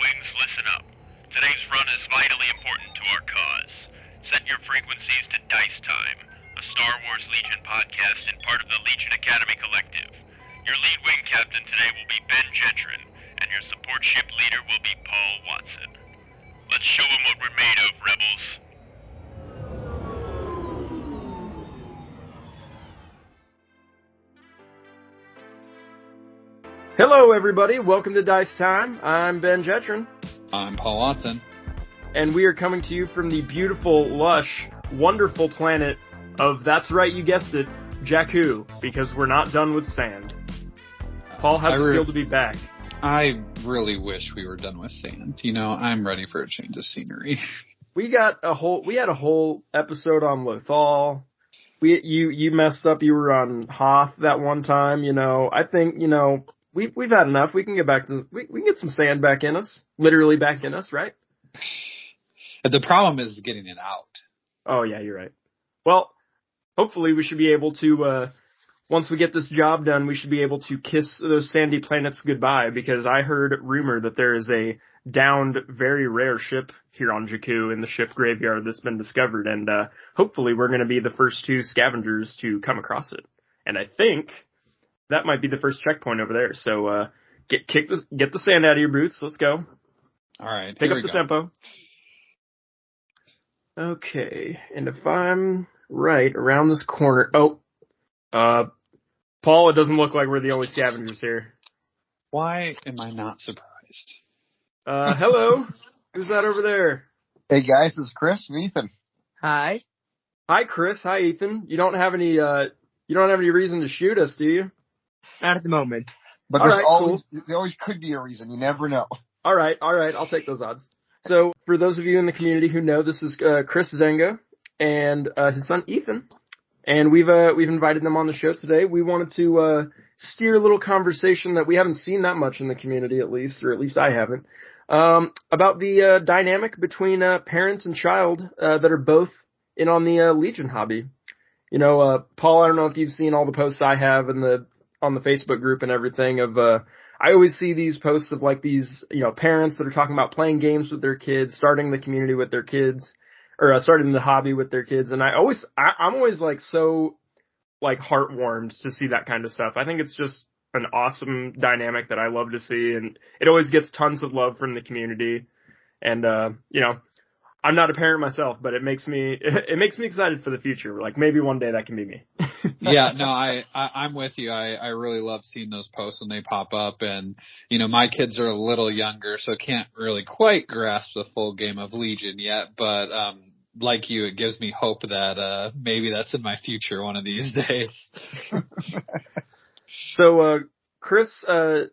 wings, listen up. Today's run is vitally important to our cause. Set your frequencies to Dice Time, a Star Wars Legion podcast and part of the Legion Academy Collective. Your lead wing captain today will be Ben Djarin, and your support ship leader will be Paul Watson. Let's show them what we're made of, rebels. Hello, everybody. Welcome to Dice Time. I'm Ben Djarin. I'm Paul Watson. And we are coming to you from the beautiful, lush, wonderful planet of, that's right, you guessed it, Jakku, because we're not done with sand. Paul, how's it feel to be back? I really wish we were done with sand. You know, I'm ready for a change of scenery. We had a whole episode on Lothal. You messed up. You were on Hoth that one time. You know, I think, you know, we've had enough. We can get back to, we can get some sand back in us. Literally back in us, right? The problem is getting it out. Oh, yeah, you're right. Well, hopefully we should be able to, once we get this job done, we should be able to kiss those sandy planets goodbye, because I heard rumor that there is a downed, very rare ship here on Jakku in the ship graveyard that's been discovered, and hopefully we're going to be the first two scavengers to come across it. And I think that might be the first checkpoint over there. So get the sand out of your boots. Let's go. All right, pick up the tempo. Okay, and if I'm right, around this corner. Oh, Paul, it doesn't look like we're the only scavengers here. Why am I not surprised? Hello. Who's that over there? Hey guys, it's Chris and Ethan. Hi. Hi, Chris. Hi, Ethan. You don't have any reason to shoot us, do you? Not at the moment. But there always could be a reason. You never know. All right. I'll take those odds. So, for those of you in the community who know, this is Chris Zenga and his son Ethan, and we've invited them on the show today. We wanted to steer a little conversation that we haven't seen that much in the community, at least I haven't, about the dynamic between parents and child that are both in on the Legion hobby. You know, Paul, I don't know if you've seen all the posts I have on the Facebook group and everything of, I always see these posts of like these, you know, parents that are talking about playing games with their kids, starting the community with their kids, or starting the hobby with their kids. And I'm always like so like heartwarmed to see that kind of stuff. I think it's just an awesome dynamic that I love to see, and it always gets tons of love from the community. And, you know, I'm not a parent myself, but it makes me excited for the future. Like maybe one day that can be me. Yeah, no, I'm with you. I really love seeing those posts when they pop up, and you know, my kids are a little younger, so can't really quite grasp the full game of Legion yet. But like you, it gives me hope that maybe that's in my future one of these days. So, Chris,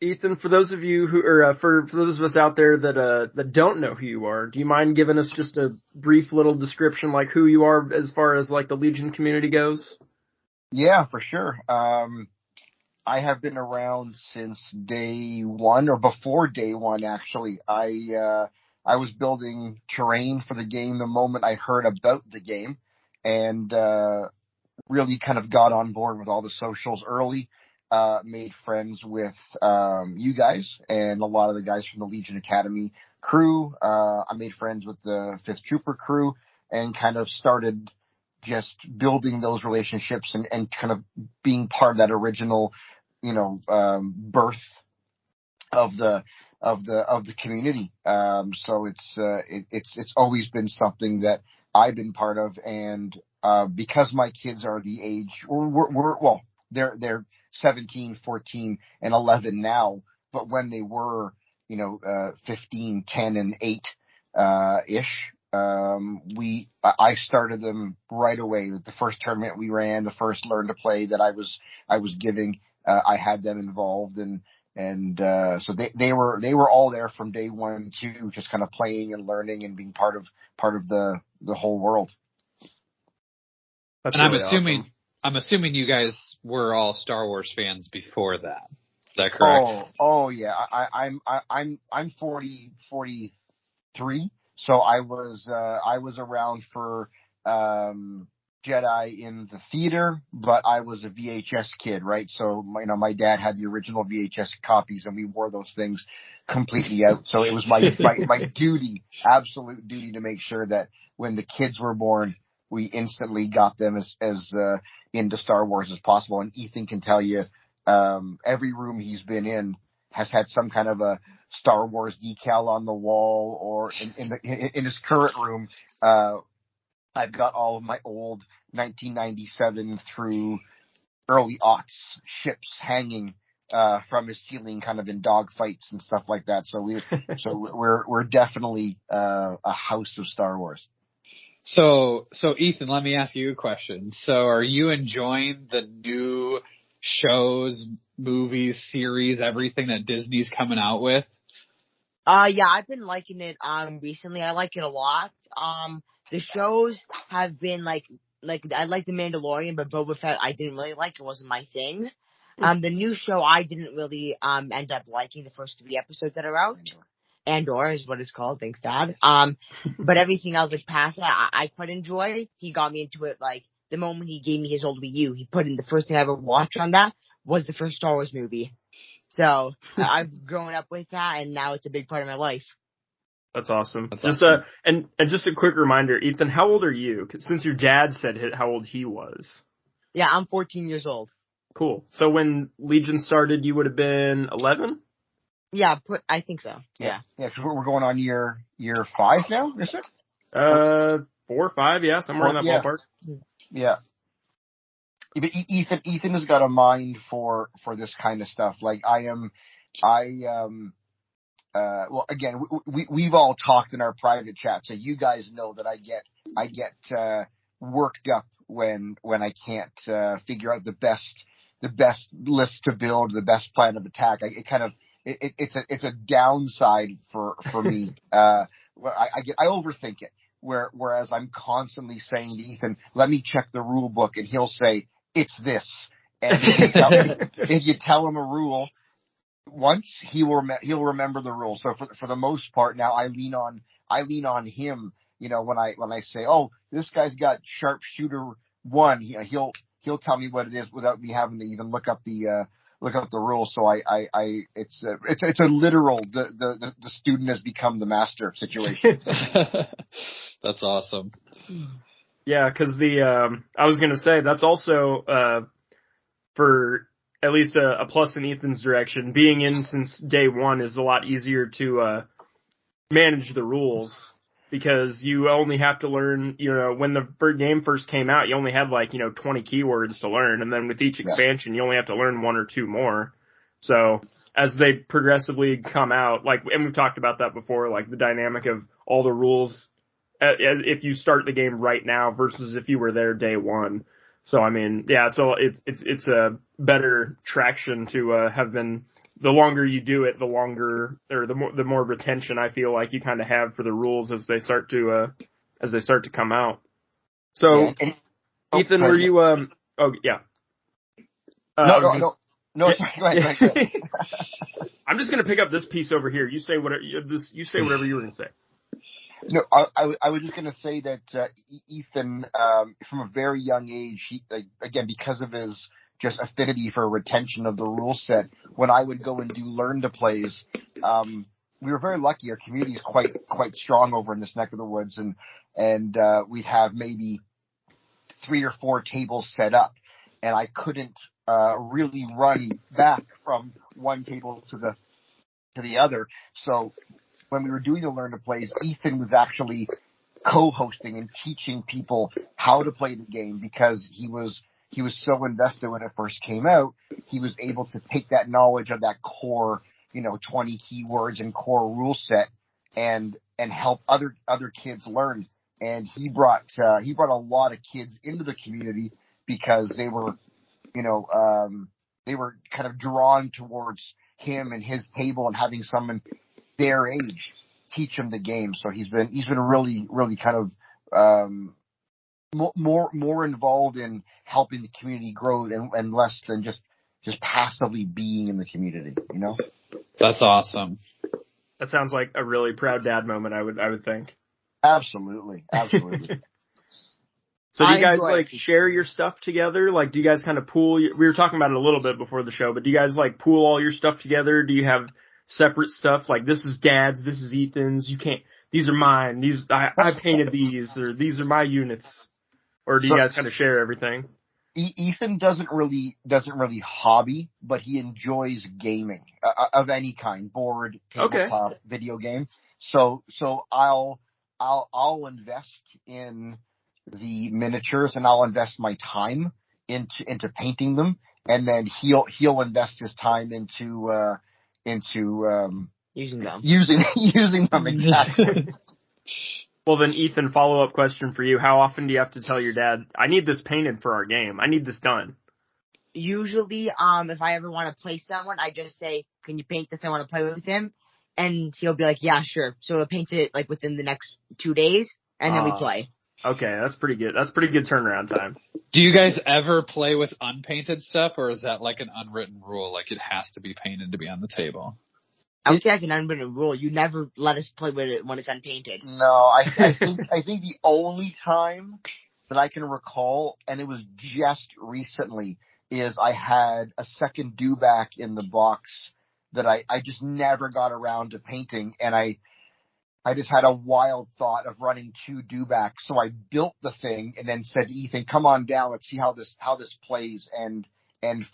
Ethan, for those of you who, or for those of us out there that don't know who you are, do you mind giving us just a brief little description, like who you are as far as like the Legion community goes? Yeah, for sure. I have been around since day one, or before day one, actually. I was building terrain for the game the moment I heard about the game, and really kind of got on board with all the socials early. Made friends with you guys and a lot of the guys from the Legion Academy crew. I made friends with the 5th Trooper crew and kind of started just building those relationships and kind of being part of that original, you know, birth of the community. So it's always been something that I've been part of, and because my kids are the age, they're 17, 14, and 11 now, but when they were, you know, 15, 10, and 8 ish, I started them right away. The first tournament we ran, the first learn to play that I was giving, I had them involved, and so they were all there from day one too, just kind of playing and learning and being part of the whole world. That's and really I'm assuming you guys were all Star Wars fans before that. Is that correct? Oh yeah. I'm 43, so I was around for Jedi in the theater, but I was a VHS kid, right? So, my dad had the original VHS copies, and we wore those things completely out. So it was my duty, absolute duty, to make sure that when the kids were born, we instantly got them as into Star Wars as possible. And Ethan can tell you, every room he's been in has had some kind of a Star Wars decal on the wall, or in his current room, I've got all of my old 1997 through early aughts ships hanging from his ceiling, kind of in dog fights and stuff like that. So we're definitely a house of Star Wars. So Ethan, let me ask you a question. So are you enjoying the new shows, movies, series, everything that Disney's coming out with? Yeah, I've been liking it, recently. I like it a lot. The shows have been like I like The Mandalorian, but Boba Fett I didn't really like. It wasn't my thing. The new show I didn't really, end up liking the first 3 episodes that are out. Andor is what it's called. Thanks, Dad. But everything else, like past that, I quite enjoy. He got me into it, like, the moment he gave me his old Wii U, he put in the first thing I ever watched on that was the first Star Wars movie. So, I've grown up with that, and now it's a big part of my life. That's awesome. That's Just awesome. And just a quick reminder, Ethan, how old are you? 'Cause since your dad said how old he was. Yeah, I'm 14 years old. Cool. So when Legion started, you would have been 11? Yeah, I think so. Yeah. Yeah, because we're going on year 5 now, is it? 4 or 5, yeah, somewhere in that ballpark. Yeah. But Ethan has got a mind for this kind of stuff. Like well, again, we've all talked in our private chat, so you guys know that I get worked up when I can't figure out the best list to build, the best plan of attack. It's a downside for me. I overthink it. Whereas I'm constantly saying to Ethan, let me check the rule book, and he'll say, it's this. And if you tell him a rule once, he'll remember the rule. So for the most part now, I lean on him. When I say, oh, this guy's got sharpshooter 1, he'll tell me what it is without me having to even look up the rules. So it's a literal the student has become the master situation. That's awesome. Yeah, because I was gonna say that's also for at least a plus in Ethan's direction. Being in since day 1 is a lot easier to manage the rules, because you only have to learn, when the game first came out, you only had 20 keywords to learn, and then with each expansion, you only have to learn 1 or 2 more. So as they progressively come out, and we've talked about that before, the dynamic of all the rules, as if you start the game right now versus if you were there day 1. So I mean, yeah, it's a better traction to have been. The longer you do it, the longer, or the more retention I feel like you kind of have for the rules as they start to come out. So, Ethan, were you? Oh yeah. No. Sorry, go ahead. I'm just gonna pick up this piece over here. You say whatever you were gonna say. No, I was just going to say that Ethan, from a very young age, he, again, because of his just affinity for retention of the rule set, when I would go and do learn to plays, we were very lucky. Our community is quite strong over in this neck of the woods, and we'd have maybe 3 or 4 tables set up, and I couldn't really run back from one table to the other. So when we were doing the learn to plays, Ethan was actually co-hosting and teaching people how to play the game, because he was so invested when it first came out. He was able to take that knowledge of that core, 20 keywords and core rule set and help other kids learn. And he brought a lot of kids into the community because they were kind of drawn towards him and his table and having someone their age teach them the game. So he's been really, really kind of more involved in helping the community grow and less than just passively being in the community. That's awesome. That sounds like a really proud dad moment. I would think. Absolutely. So do you I guys enjoy like it. share your stuff together? Like, do you guys kind of pool? We were talking about it a little bit before the show, but do you guys like pool all your stuff together? Do you have separate stuff? Like, this is Dad's, this is Ethan's. You can't. These are mine. I painted these, or these are my units. Or do you So guys kind of share everything? Ethan doesn't really hobby, but he enjoys gaming of any kind, board, Okay. tabletop, video game. So I'll invest in the miniatures, and I'll invest my time into painting them, and then he'll invest his time into Using them. using them exactly. Well, then, Ethan, follow-up question for you. How often do you have to tell your dad, I need this painted for our game. I need this done? Usually, if I ever want to play someone, I just say, "Can you paint this? I want to play with him," and he'll be like, "Yeah, sure." So he'll paint it like within the next 2 days, and then we play. Okay, that's pretty good. That's pretty good turnaround time. Do you guys ever play with unpainted stuff, or is that like an unwritten rule, like it has to be painted to be on the table? I would say that's an unwritten rule. You never let us play with it when it's unpainted. No, I think the only time that I can recall, and it was just recently, is I had a second dewback in the box that I just never got around to painting, and I just had a wild thought of running 2 dewbacks, so I built the thing and then said to Ethan, "Come on down, let's see how this plays." And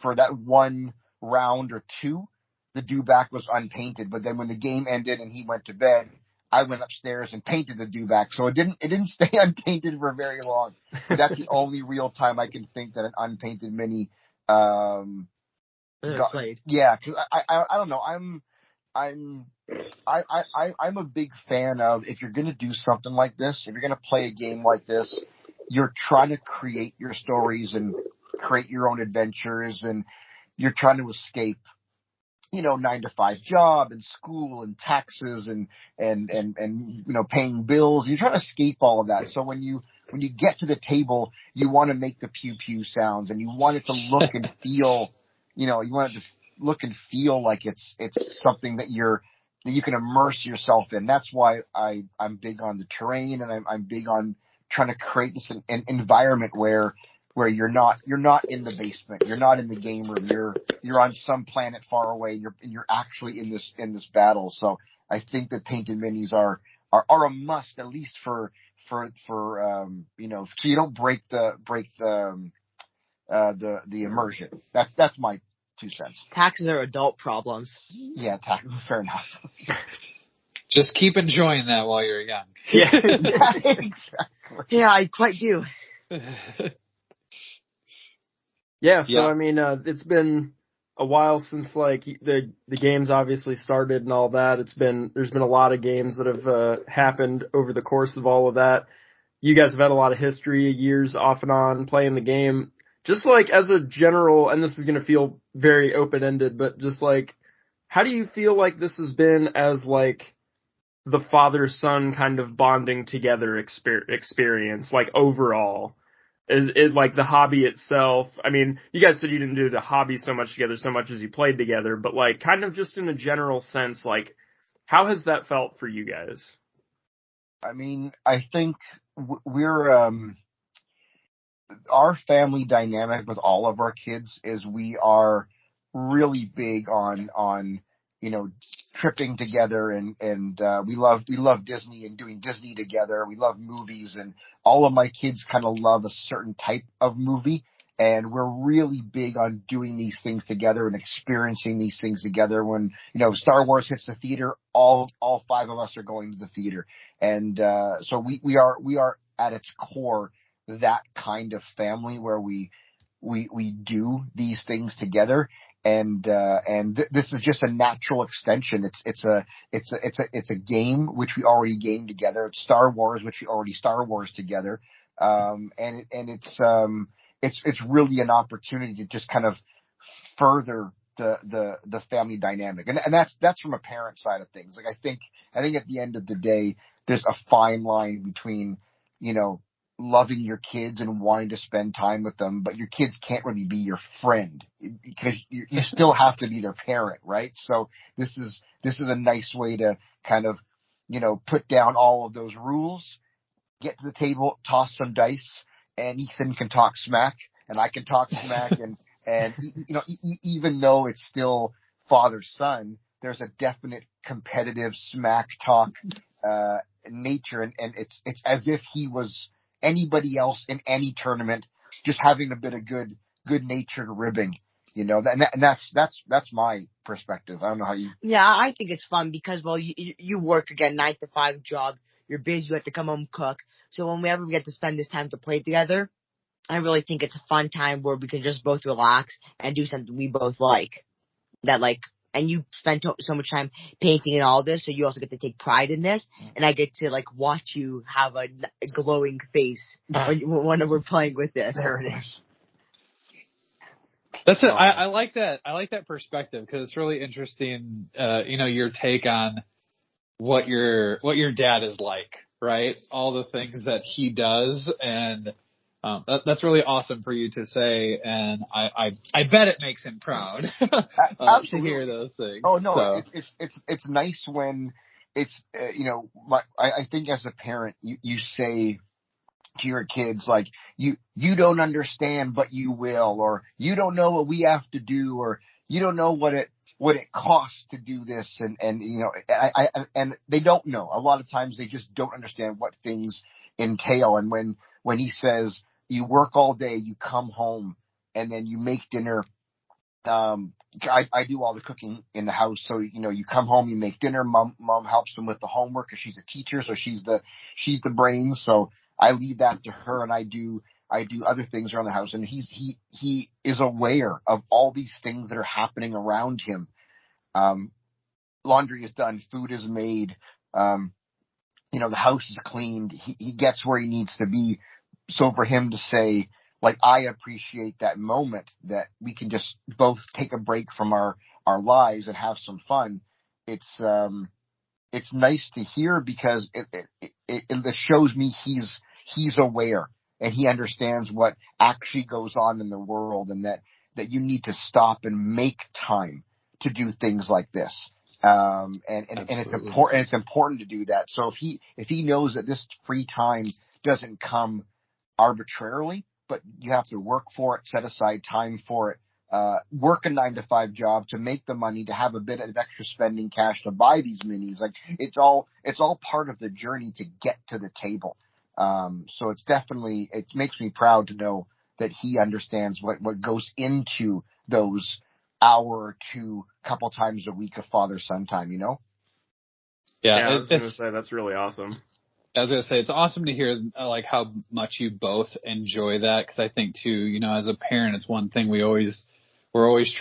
for that one round or two, the dewback was unpainted. But then when the game ended and he went to bed, I went upstairs and painted the dewback, so it didn't stay unpainted for very long. But that's the only real time I can think that an unpainted mini Played. Yeah, because I don't know. I'm a big fan of, if you're going to do something like this, if you're going to play a game like this, you're trying to create your stories and create your own adventures, and you're trying to escape, 9-to-5 job and school and taxes and paying bills. You're trying to escape all of that. So when you get to the table, you want to make the pew pew sounds, and you want it to look and feel, you want it to look and feel like it's something that you can immerse yourself in. That's why I'm big on the terrain, and I'm big on trying to create this an environment where you're not in the basement, you're not in the game room, you're on some planet far away, and you're actually in this battle. So I think that painted minis are a must, at least for so you don't break the immersion. That's my 2 cents. Taxes are adult problems. Yeah, fair enough. Just keep enjoying that while you're young. Yeah. Exactly. Yeah, I quite do. Yeah, so Yeah. I mean, it's been a while since like the games obviously started and all that. There's been a lot of games that have happened over the course of all of that. You guys have had a lot of history, years off and on playing the game. Just like as a general, and this is going to feel very open-ended, but just like, how do you feel like this has been as like the father-son kind of bonding together experience, like overall? Is it like the hobby itself? I mean, you guys said you didn't do the hobby so much together so much as you played together, but like kind of just in a general sense, like how has that felt for you guys? I mean, I think we're our family dynamic with all of our kids is we are really big on tripping together, and we love Disney and doing Disney together. We love movies, and all of my kids kind of love a certain type of movie, and we're really big on doing these things together and experiencing these things together. When Star Wars hits the theater, all 5 of us are going to the theater, and so we are at its core that kind of family where we do these things together. And this is just a natural extension. It's a game which we already game together. It's Star Wars, which we already Star Wars together. It's really an opportunity to just kind of further the family dynamic. And that's from a parent side of things. Like I think at the end of the day, there's a fine line between, loving your kids and wanting to spend time with them, but your kids can't really be your friend because you still have to be their parent, right? So this is a nice way to kind of, put down all of those rules, get to the table, toss some dice, and Ethan can talk smack, and I can talk smack, and even though it's still father-son, there's a definite competitive smack talk nature, and it's as if he was anybody else in any tournament, just having a bit of good-natured ribbing. And that's my perspective. I don't know how you. Yeah, I think it's fun because, well, you work again, 9 to 5 job. You're busy. You have to come home, cook. So whenever we get to spend this time to play together, I really think it's a fun time where we can just both relax and do something we both like. And you spend so much time painting and all this, so you also get to take pride in this. And I get to watch you have a glowing face when we're playing with this. There it is. That's it. I like that. I like that perspective because it's really interesting. Your take on what your dad is like, right? All the things that he does, and that's really awesome for you to say. And I bet it makes him proud to hear those things. Oh no, so. it's nice when it's I think as a parent you say to your kids, like, you don't understand, but you will, or you don't know what we have to do, or you don't know what it costs to do this, and and they don't know. A lot of times they just don't understand what things entail. And when he says you work all day, you come home, and then you make dinner. I do all the cooking in the house, so you come home, you make dinner. Mom helps them with the homework because she's a teacher, so she's the brains. So I leave that to her, and I do other things around the house. And he is aware of all these things that are happening around him. Laundry is done, food is made, the house is cleaned. He gets where he needs to be. So for him to say, like, I appreciate that moment that we can just both take a break from our lives and have some fun. It's nice to hear because it shows me he's aware and he understands what actually goes on in the world, and that you need to stop and make time to do things like this. And it's important. It's important to do that. So if he knows that this free time doesn't come arbitrarily, but you have to work for it, set aside time for it, work a 9 to 5 job to make the money, to have a bit of extra spending cash to buy these minis. Like, it's all part of the journey to get to the table. So it makes me proud to know that he understands what goes into those hour or two, couple times a week of father-son time, Yeah, I was going to say, that's really awesome. I was going to say, it's awesome to hear like how much you both enjoy that, because I think too, as a parent, it's one thing we're always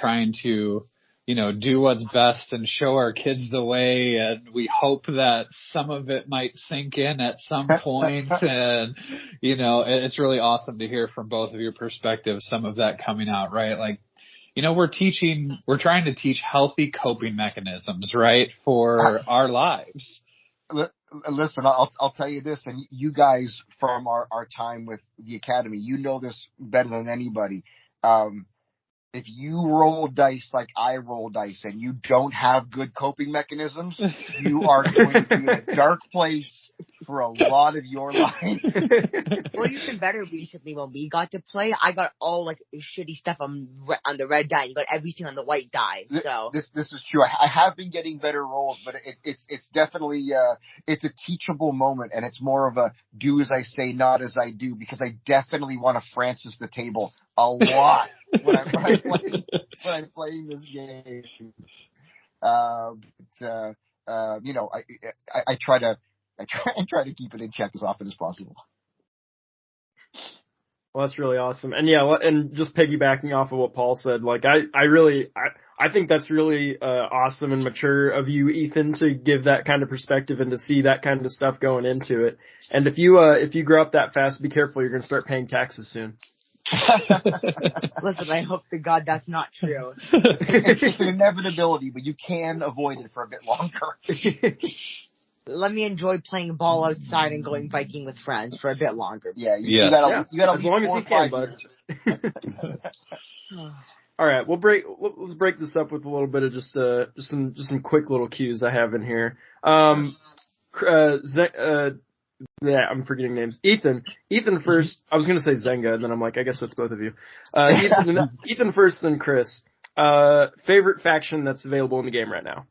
trying to, do what's best and show our kids the way, and we hope that some of it might sink in at some point. And it's really awesome to hear from both of your perspectives some of that coming out, right? Like, we're trying to teach healthy coping mechanisms, right, for our lives. Listen, I'll tell you this, and you guys from our time with the Academy, this better than anybody. If you roll dice like I roll dice and you don't have good coping mechanisms, you are going to be in a dark place for a lot of your life. Well, you've been better recently when we got to play. I got all shitty stuff on the red die. You got everything on the white die. So this is true. I have been getting better rolls, but it's definitely it's a teachable moment, and it's more of a do as I say, not as I do, because I definitely want to Francis the table a lot when I'm playing this game. I try to keep it in check as often as possible. Well, that's really awesome. And yeah, and just piggybacking off of what Paul said, like, I think that's really awesome and mature of you, Ethan, to give that kind of perspective and to see that kind of stuff going into it. And if you grow up that fast, be careful, you're going to start paying taxes soon. Listen, I hope to God that's not true. It's just an inevitability, but you can avoid it for a bit longer. Let me enjoy playing ball outside and going biking with friends for a bit longer. Yeah, you got as long as you can, bud. All right, let's break this up with a little bit of just some quick little cues I have in here. Yeah, I'm forgetting names. Ethan first. I was gonna say Zenga, and then I'm like, I guess that's both of you. Ethan first, then Chris. Favorite faction that's available in the game right now?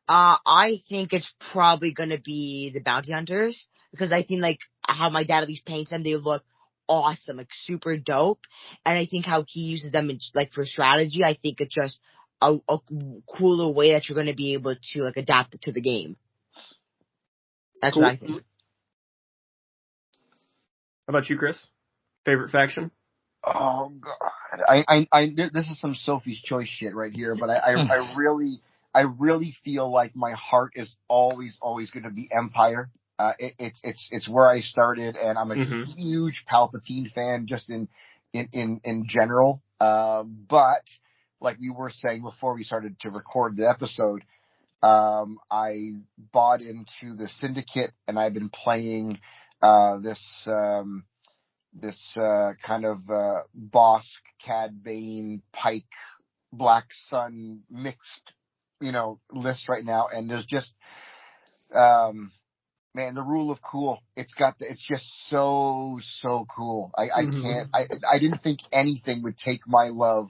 I think it's probably gonna be the bounty hunters because I think like how my dad at least paints them, they look awesome, like super dope. And I think how he uses them in, like for strategy, I think it's just a cooler way that you're gonna be able to like adapt it to the game. That's Cool. what I think. How about you, Chris? Favorite faction? Oh God, this is some Sophie's Choice shit right here, but I really feel like my heart is always going to be Empire. It's where I started, and I'm a huge Palpatine fan, just in general. But like we were saying before we started to record the episode, I bought into the Syndicate, and I've been playing this kind of Bosk, Cad Bane, Pike, Black Sun mixed, list right now, and there's just man, the rule of cool. It's just so cool. I can't. I didn't think anything would take my love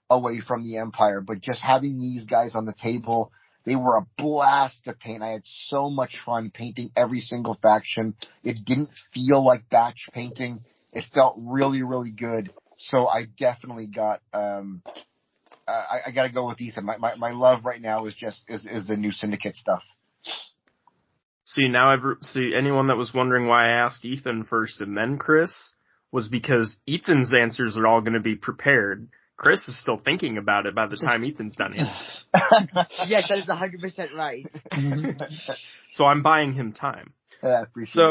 away from the Empire, but just having these guys on the table, they were a blast to paint. I had so much fun painting every single faction. It didn't feel like batch painting. It felt really good. So I definitely got. I got to go with Ethan. My love right now is the new Syndicate stuff. See, anyone that was wondering why I asked Ethan first and then Chris was because Ethan's answers are all going to be prepared. Chris is still thinking about it by the time Ethan's done his. Yes, that is 100% right. So I'm buying him time. Yeah, I appreciate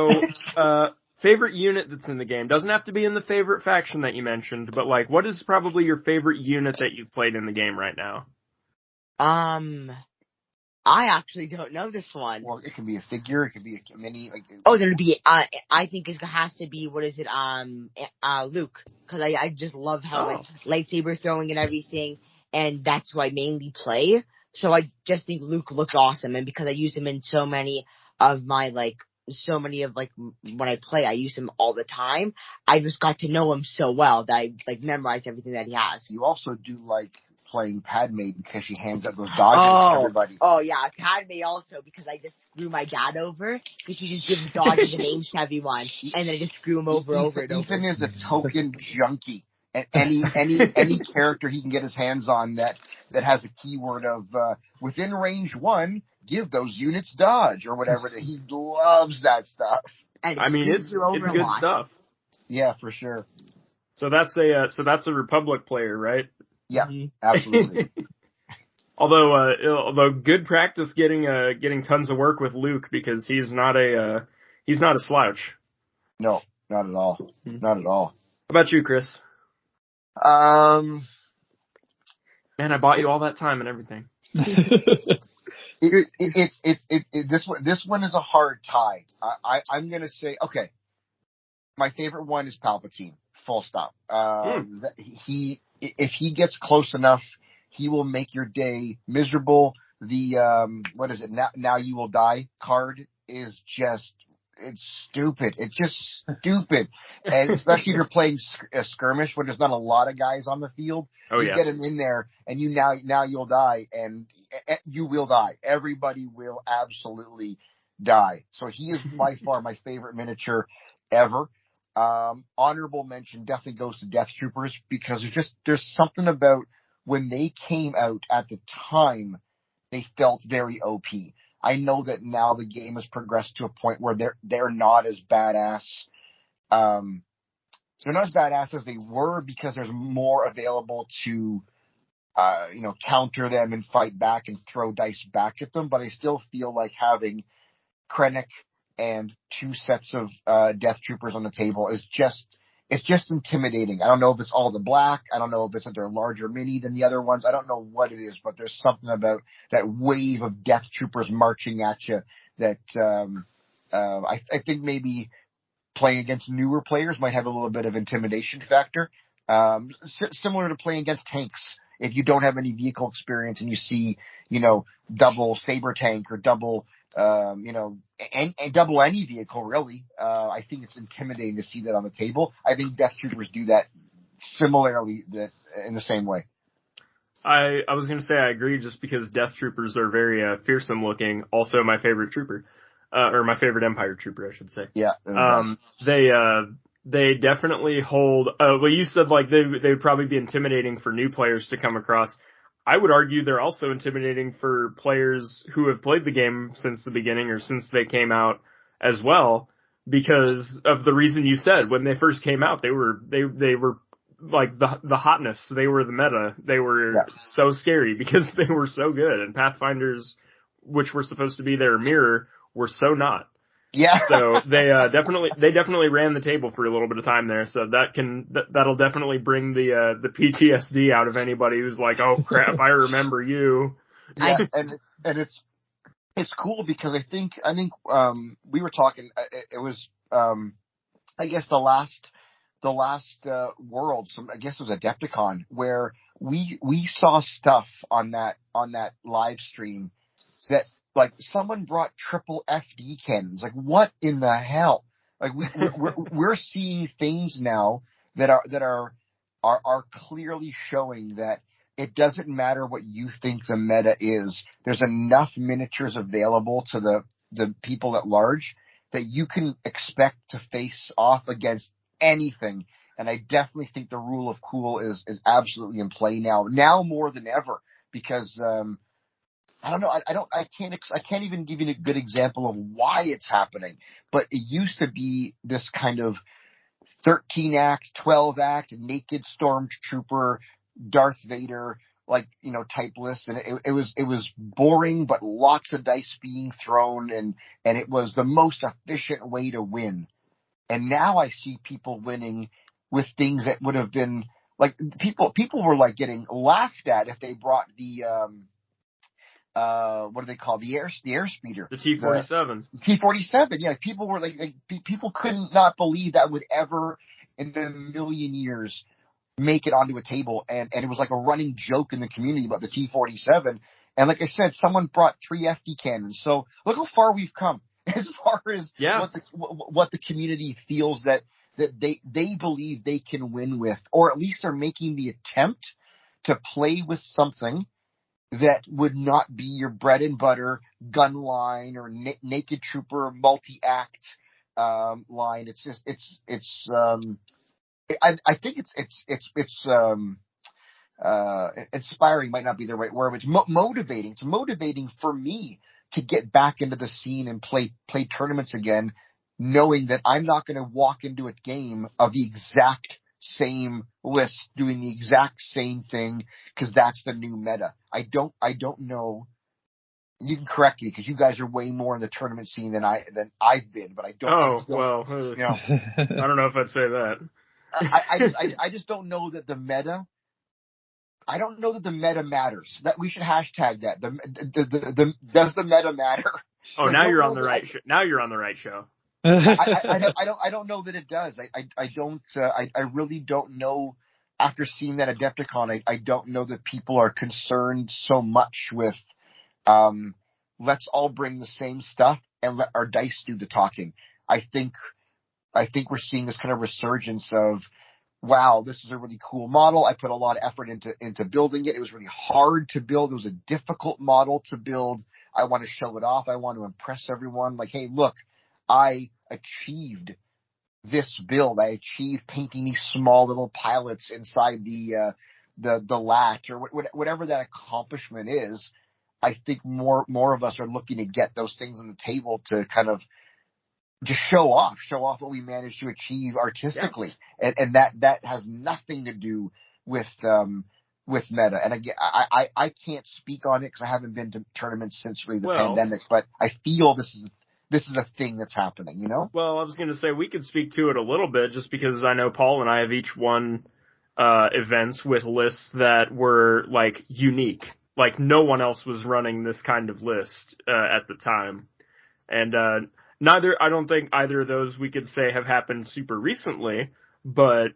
it. Favorite unit that's in the game doesn't have to be in the favorite faction that you mentioned, but like, what is probably your favorite unit that you've played in the game right now? I actually don't know this one. Well, it can be a figure, it could be a mini. Then it'd be. I think it has to be. What is it? Luke, because I just love how like lightsaber throwing and everything, and that's who I mainly play. So I just think Luke looks awesome, and because I use him in so many of when I play, I use him all the time. I just got to know him so well that I like memorized everything that he has. You also do like playing Padme because she hands out those dodges to everybody. Oh yeah, Padme also because I just screw my dad over because she just gives dodges and names to everyone, and then I just screw him over and over. Ethan is a token junkie, and any character he can get his hands on that has a keyword of within range 1, give those units dodge or whatever. He loves that stuff. And I mean, it's good stuff. Yeah, for sure. So that's a Republic player, right? Yeah, absolutely. Although good practice getting tons of work with Luke because he's not a slouch. No, not at all. Not at all. How about you, Chris? Man, I bought you all that time and everything. This one is a hard tie. I'm gonna say okay. My favorite one is Palpatine. Full stop. If he gets close enough, he will make your day miserable. The what is it? Now you will die card is just it's stupid. It's just stupid, and especially if you're playing a skirmish when there's not a lot of guys on the field. You get him in there, and now you'll die, and you will die. Everybody will absolutely die. So he is by far my favorite miniature ever. Honorable mention definitely goes to Death Troopers because there's something about when they came out at the time, they felt very OP. I know that now the game has progressed to a point where they're not as badass. They're not as badass as they were because there's more available to, counter them and fight back and throw dice back at them. But I still feel like having Krennic and 2 sets of Death Troopers on the table is just intimidating. I don't know if it's all the black. I don't know if it's that they're larger mini than the other ones. I don't know what it is, but there's something about that wave of Death Troopers marching at you that I think maybe playing against newer players might have a little bit of intimidation factor. Similar to playing against tanks. If you don't have any vehicle experience and you see, double saber tank or double and double any vehicle really. I think it's intimidating to see that on the table. I think Death Troopers do that similarly, that in the same way. I was going to say I agree, just because Death Troopers are very fearsome looking. Also, my favorite trooper, or my favorite Empire trooper, I should say. Yeah. They definitely hold. Well, you said like they would probably be intimidating for new players to come across. I would argue they're also intimidating for players who have played the game since the beginning or since they came out as well, because of the reason you said. When they first came out, they were like the hotness. They were the meta. They were so scary because they were so good. And Pathfinders, which were supposed to be their mirror, were so not. Yeah. So they definitely ran the table for a little bit of time there. So that'll definitely bring the PTSD out of anybody who's like, oh crap, I remember you. Yeah, and it's cool because I think we were talking. It was I guess the last world. I guess it was Adepticon, where we saw stuff on that live stream that, like, someone brought triple FD cannons. Like, what in the hell? Like, we're seeing things now that are clearly showing that it doesn't matter what you think the meta is. There's enough miniatures available to the people at large that you can expect to face off against anything. And I definitely think the rule of cool is absolutely in play now more than ever, because I don't know. I can't even give you a good example of why it's happening. But it used to be this kind of 13 act, 12 act, naked stormtrooper, Darth Vader, type list, and it was boring, but lots of dice being thrown, and it was the most efficient way to win. And now I see people winning with things that would have been like people were like getting laughed at if they brought the what do they call the airspeeder? The T-47. T-47. Yeah, people were people couldn't not believe that would ever in a million years make it onto a table, and it was like a running joke in the community about the T-47. And like I said, someone brought 3 FD cannons. So look how far we've come as far as what the community feels that they believe they can win with, or at least are making the attempt to play with something that would not be your bread and butter gun line or naked trooper multi-act line. It's just I think it's inspiring might not be the right word, but it's motivating. It's motivating for me to get back into the scene and play tournaments again, knowing that I'm not going to walk into a game of the exact same list doing the exact same thing, because that's the new meta. I don't know. You can correct me, because you guys are way more in the tournament scene than I've been, but I don't. I don't know if I'd say that. I just don't know that the meta. I don't know that the meta matters. That we should hashtag that. Does the meta matter? Oh, now you're on the right. Now you're on the right show. I don't know that it does. I really don't know. After seeing that Adepticon, I don't know that people are concerned so much with let's all bring the same stuff and let our dice do the talking. I think we're seeing this kind of resurgence of, wow, this is a really cool model. I put a lot of effort into building it. It was really hard to build. It was a difficult model to build. I want to show it off. I want to impress everyone. Like, hey, look, I achieved this build. I achieved painting these small little pilots inside the latch, or whatever that accomplishment is. I think more of us are looking to get those things on the table to kind of just show off what we managed to achieve artistically. Yeah. And that has nothing to do with meta. And again, I can't speak on it because I haven't been to tournaments since really the pandemic, but I feel this is a thing that's happening, you know? Well, I was going to say we could speak to it a little bit, just because I know Paul and I have each won events with lists that were like unique. Like no one else was running this kind of list at the time. And I don't think either of those we could say have happened super recently, but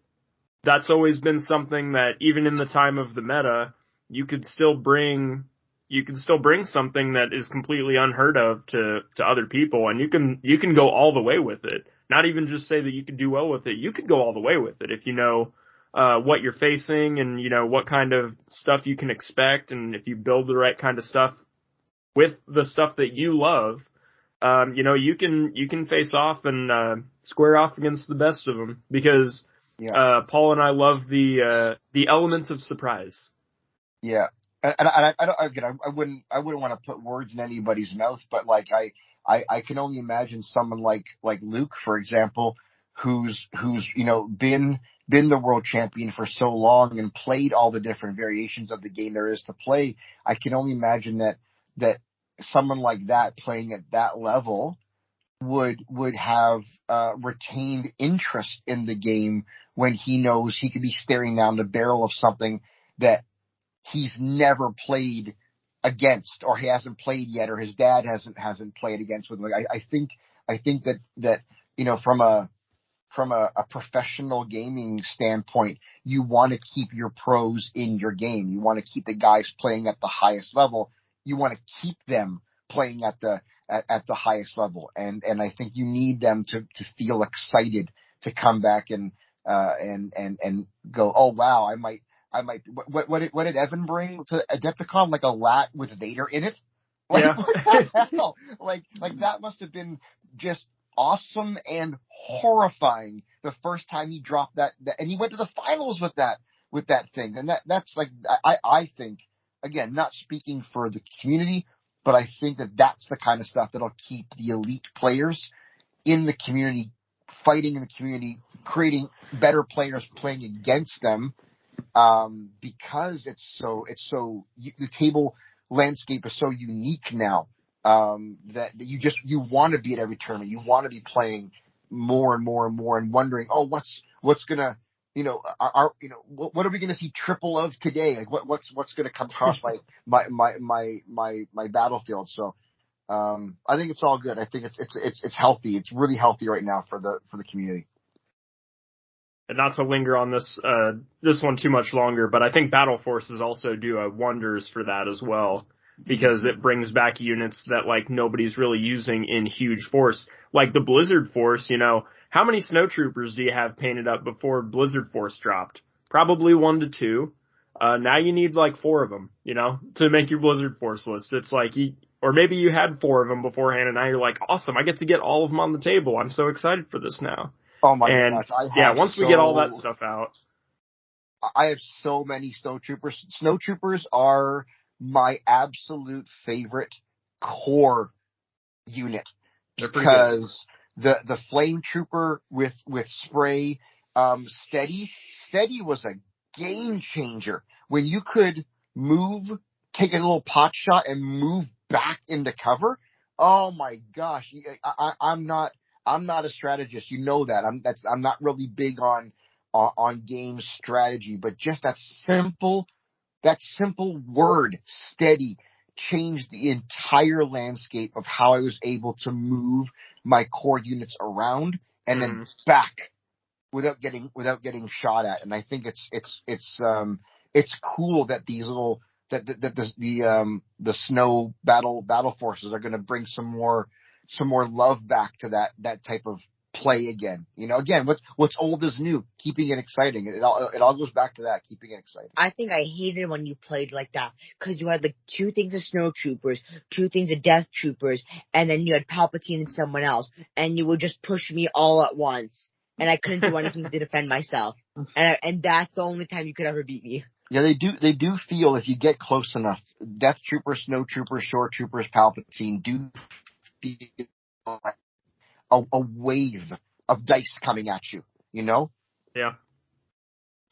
that's always been something that even in the time of the meta, you could still bring, you can still bring something that is completely unheard of to other people, and you can go all the way with it. Not even just say that you can do well with it. You could go all the way with it if you know what you're facing and you know what kind of stuff you can expect, and if you build the right kind of stuff with the stuff that you love, you know, you can face off and square off against the best of them because Paul and I love the element of surprise. Yeah, and I don't again. I wouldn't want to put words in anybody's mouth, but like I can only imagine someone like Luke, for example, who's you know been the world champion for so long and played all the different variations of the game there is to play. I can only imagine that someone like that playing at that level would have retained interest in the game when he knows he could be staring down the barrel of something that he's never played against, or he hasn't played yet, or his dad hasn't played against with him. I think that you know from a professional gaming standpoint, you want to keep your pros in your game. You want to keep the guys playing at the highest level. You want to keep them playing at the highest level, and I think you need them to feel excited to come back and go, oh wow, I might. What did Evan bring to Adepticon? Like a lat with Vader in it? Like, Yeah. what the hell? Like that must have been just awesome and horrifying the first time he dropped that, and he went to the finals with that thing. And that's like, I think, again, not speaking for the community, but I think that's the kind of stuff that'll keep the elite players in the community, fighting in the community, creating better players playing against them. Because the table landscape is so unique now, that you want to be at every tournament. You want to be playing more and more and more and wondering, oh, what's gonna, you know, what are we gonna see triple of today? Like what's gonna come across my battlefield? So, I think it's all good. I think it's healthy. It's really healthy right now for the community. And not to linger on this one too much longer, but I think Battle Forces also do wonders for that as well, because it brings back units that like nobody's really using in huge force, like the Blizzard Force. You know, how many snowtroopers do you have painted up before Blizzard Force dropped? Probably 1 to 2. Now you need like 4 of them, you know, to make your Blizzard Force list. It's like or maybe you had 4 of them beforehand, and now you're like, awesome, I get to get all of them on the table. I'm so excited for this now. Oh my gosh! Once we get all that stuff out, I have so many snowtroopers. Snowtroopers are my absolute favorite core unit because the flame trooper with spray, steady was a game changer when you could move, take a little pot shot and move back into cover. Oh my gosh! I'm not a strategist, you know that. I'm not really big on game strategy, but just that simple word, steady, changed the entire landscape of how I was able to move my core units around and then back without getting shot at. And I think it's cool that these little the snow battle forces are going to bring some more love back to that type of play again. You know, again, what's old is new, keeping it exciting. It all goes back to that, keeping it exciting. I think I hated when you played like that, because you had like 2 things of snow troopers, 2 things of death troopers, and then you had Palpatine and someone else, and you would just push me all at once, and I couldn't do anything to defend myself. And that's the only time you could ever beat me. Yeah, they do feel, if you get close enough, Death Troopers, Snow Troopers, Shore Troopers, Palpatine do feel like a wave of dice coming at you, you know? Yeah,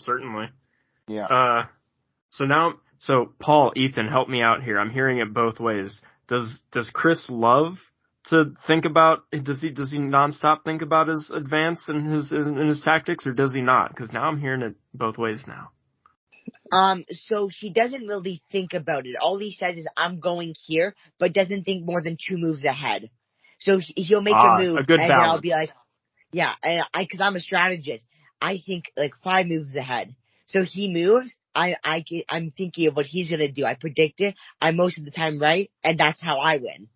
certainly. Yeah. So Paul, Ethan, help me out here. I'm hearing it both ways. Does Chris love to think about? Does he nonstop think about his advance and his tactics, or does he not? Because now I'm hearing it both ways now. So he doesn't really think about it. All he says is, I'm going here, but doesn't think more than 2 moves ahead. So he'll make a move, a good and balance. then I'll be like, yeah, and cause I'm a strategist, I think like 5 moves ahead. So he moves. I'm thinking of what he's gonna do. I predict it. I'm most of the time right, and that's how I win.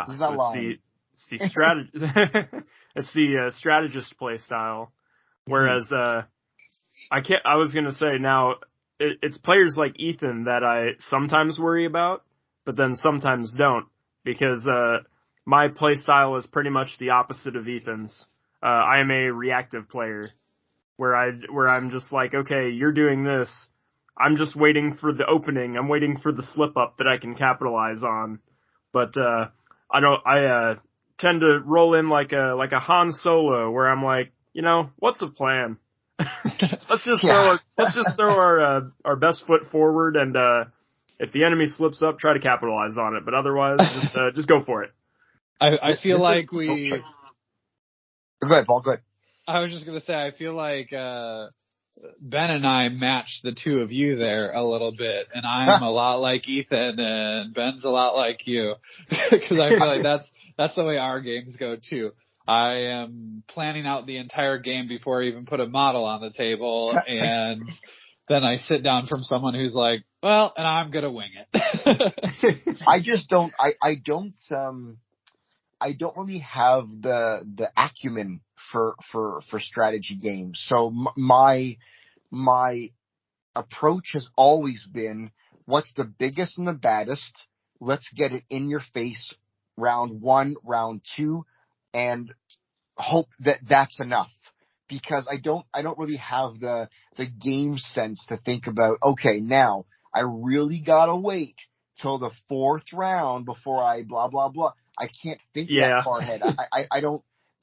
He's So not lying. it's the it's the strategist play style. Whereas I was gonna say now it's players like Ethan that I sometimes worry about, but then sometimes don't, because my play style is pretty much the opposite of Ethan's. I am a reactive player where I'm just like, okay, you're doing this. I'm just waiting for the opening. I'm waiting for the slip up that I can capitalize on. But I tend to roll in like a Han Solo, where I'm like, what's the plan? let's just throw our best foot forward, and if the enemy slips up, try to capitalize on it. But otherwise, just go for it. I feel like we. Go ahead, Paul. Go ahead. I was just gonna say, I feel like Ben and I match the two of you there a little bit, and I'm a lot like Ethan, and Ben's a lot like you, because I feel like that's the way our games go too. I am planning out the entire game before I even put a model on the table, and then I sit down from someone who's like, well, and I'm gonna wing it. I just don't. I don't really have the acumen for strategy games. So my approach has always been, what's the biggest and the baddest? Let's get it in your face round 1, round 2, and hope that that's enough. Because I don't really have the game sense to think about, okay, now I really gotta wait till the 4th round before I blah blah blah. I can't think that far ahead.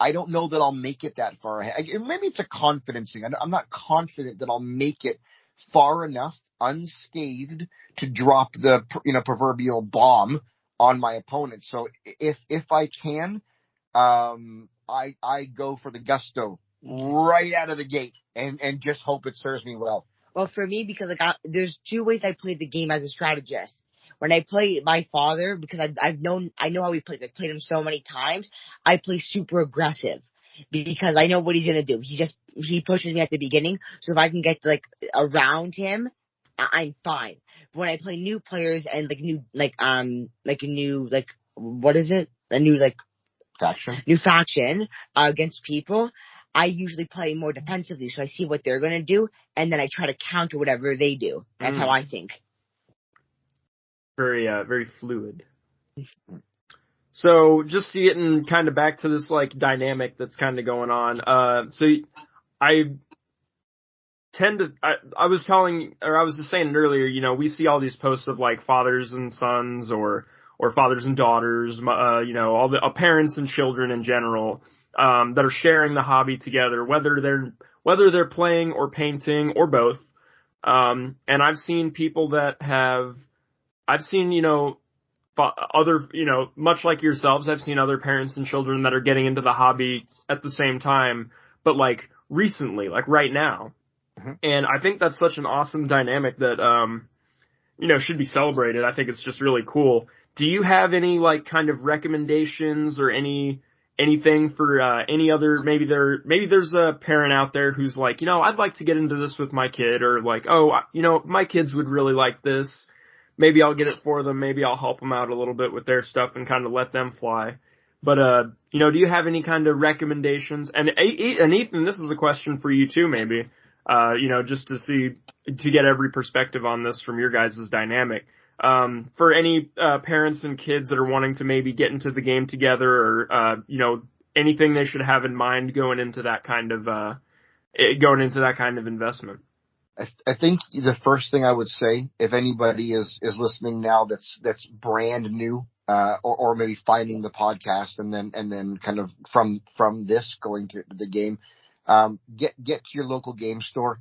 I don't know that I'll make it that far ahead. Maybe it's a confidence thing. I'm not confident that I'll make it far enough unscathed to drop the proverbial bomb on my opponent. So if I can, I go for the gusto right out of the gate and just hope it serves me well. Well, for me, because there's two ways I play the game as a strategist. When I play my father, because I know how he plays. I've played him so many times. I play super aggressive because I know what he's gonna do. He pushes me at the beginning, so if I can get around him, I'm fine. But when I play new players and new faction against people, I usually play more defensively, so I see what they're gonna do, and then I try to counter whatever they do. That's how I think. Very, very fluid. So just getting kind of back to this dynamic that's kind of going on. So I was just saying earlier, we see all these posts of fathers and sons or fathers and daughters, all the parents and children in general, that are sharing the hobby together, whether they're playing or painting or both. And I've seen people other, much like yourselves, I've seen other parents and children that are getting into the hobby at the same time, but recently, right now. Mm-hmm. And I think that's such an awesome dynamic that, should be celebrated. I think it's just really cool. Do you have any kind of recommendations or anything for any other, maybe there's a parent out there who's I'd like to get into this with my kid, or my kids would really like this. Maybe I'll get it for them. Maybe I'll help them out a little bit with their stuff and kind of let them fly. But, do you have any kind of recommendations? And Ethan, this is a question for you too, maybe, just to get every perspective on this from your guys' dynamic. For any parents and kids that are wanting to maybe get into the game together, or anything they should have in mind going into that kind of investment. I think the first thing I would say, if anybody is listening now that's brand new, or maybe finding the podcast and then kind of from this going to the game, get to your local game store,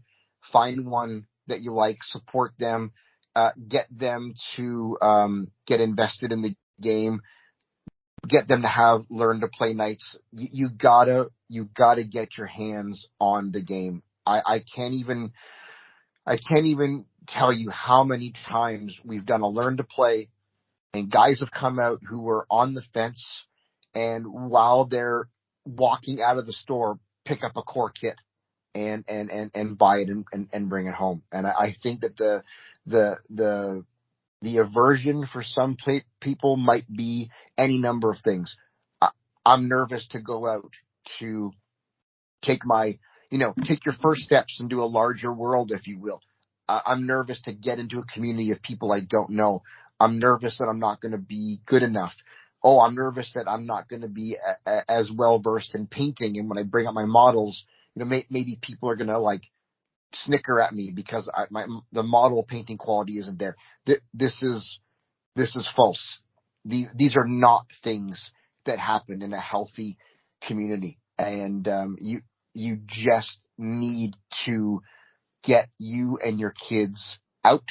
find one that you like, support them, get them to get invested in the game, get them to have learn to play nights. You gotta get your hands on the game. I can't even tell you how many times we've done a learn to play and guys have come out who were on the fence, and while they're walking out of the store, pick up a core kit and buy it and bring it home. And I think that the aversion for some people might be any number of things. I'm nervous to go out to take take your first steps into a larger world, if you will. I'm nervous to get into a community of people I don't know. I'm nervous that I'm not going to be good enough. Oh, I'm nervous that I'm not going to be as well versed in painting. And when I bring up my models, maybe people are going to like snicker at me because the model painting quality isn't there. This is false. These are not things that happen in a healthy community. And you just need to get you and your kids out,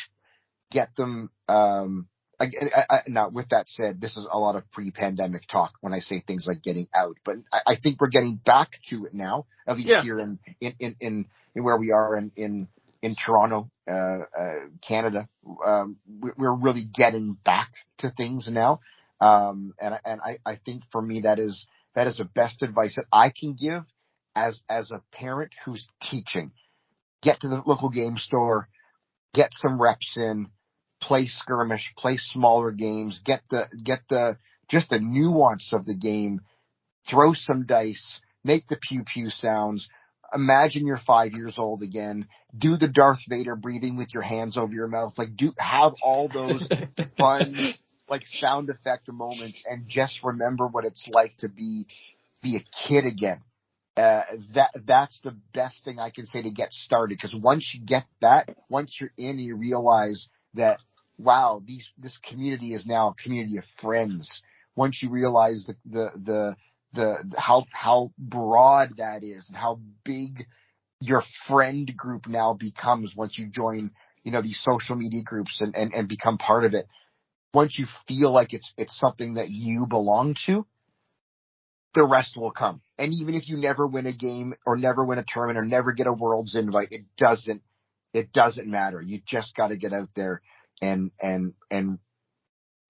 get them. Now, with that said, this is a lot of pre-pandemic talk when I say things like getting out, but I think we're getting back to it now, at least here in where we are in Toronto, Canada. We're really getting back to things now. And I think for me, that is the best advice that I can give as a parent who's teaching. Get to the local game store, get some reps in, play skirmish, play smaller games, get just the nuance of the game, throw some dice, make the pew pew sounds. Imagine you're 5 years old again. Do the Darth Vader breathing with your hands over your mouth. Have all those fun, sound effect moments, and just remember what it's like to be a kid again. That's the best thing I can say to get started. Because once you get that, once you're in, you realize that, wow, this community is now a community of friends. Once you realize how broad that is and how big your friend group now becomes once you join, these social media groups and become part of it. Once you feel like it's something that you belong to, the rest will come. And even if you never win a game or never win a tournament or never get a Worlds invite, it doesn't matter. You just got to get out there and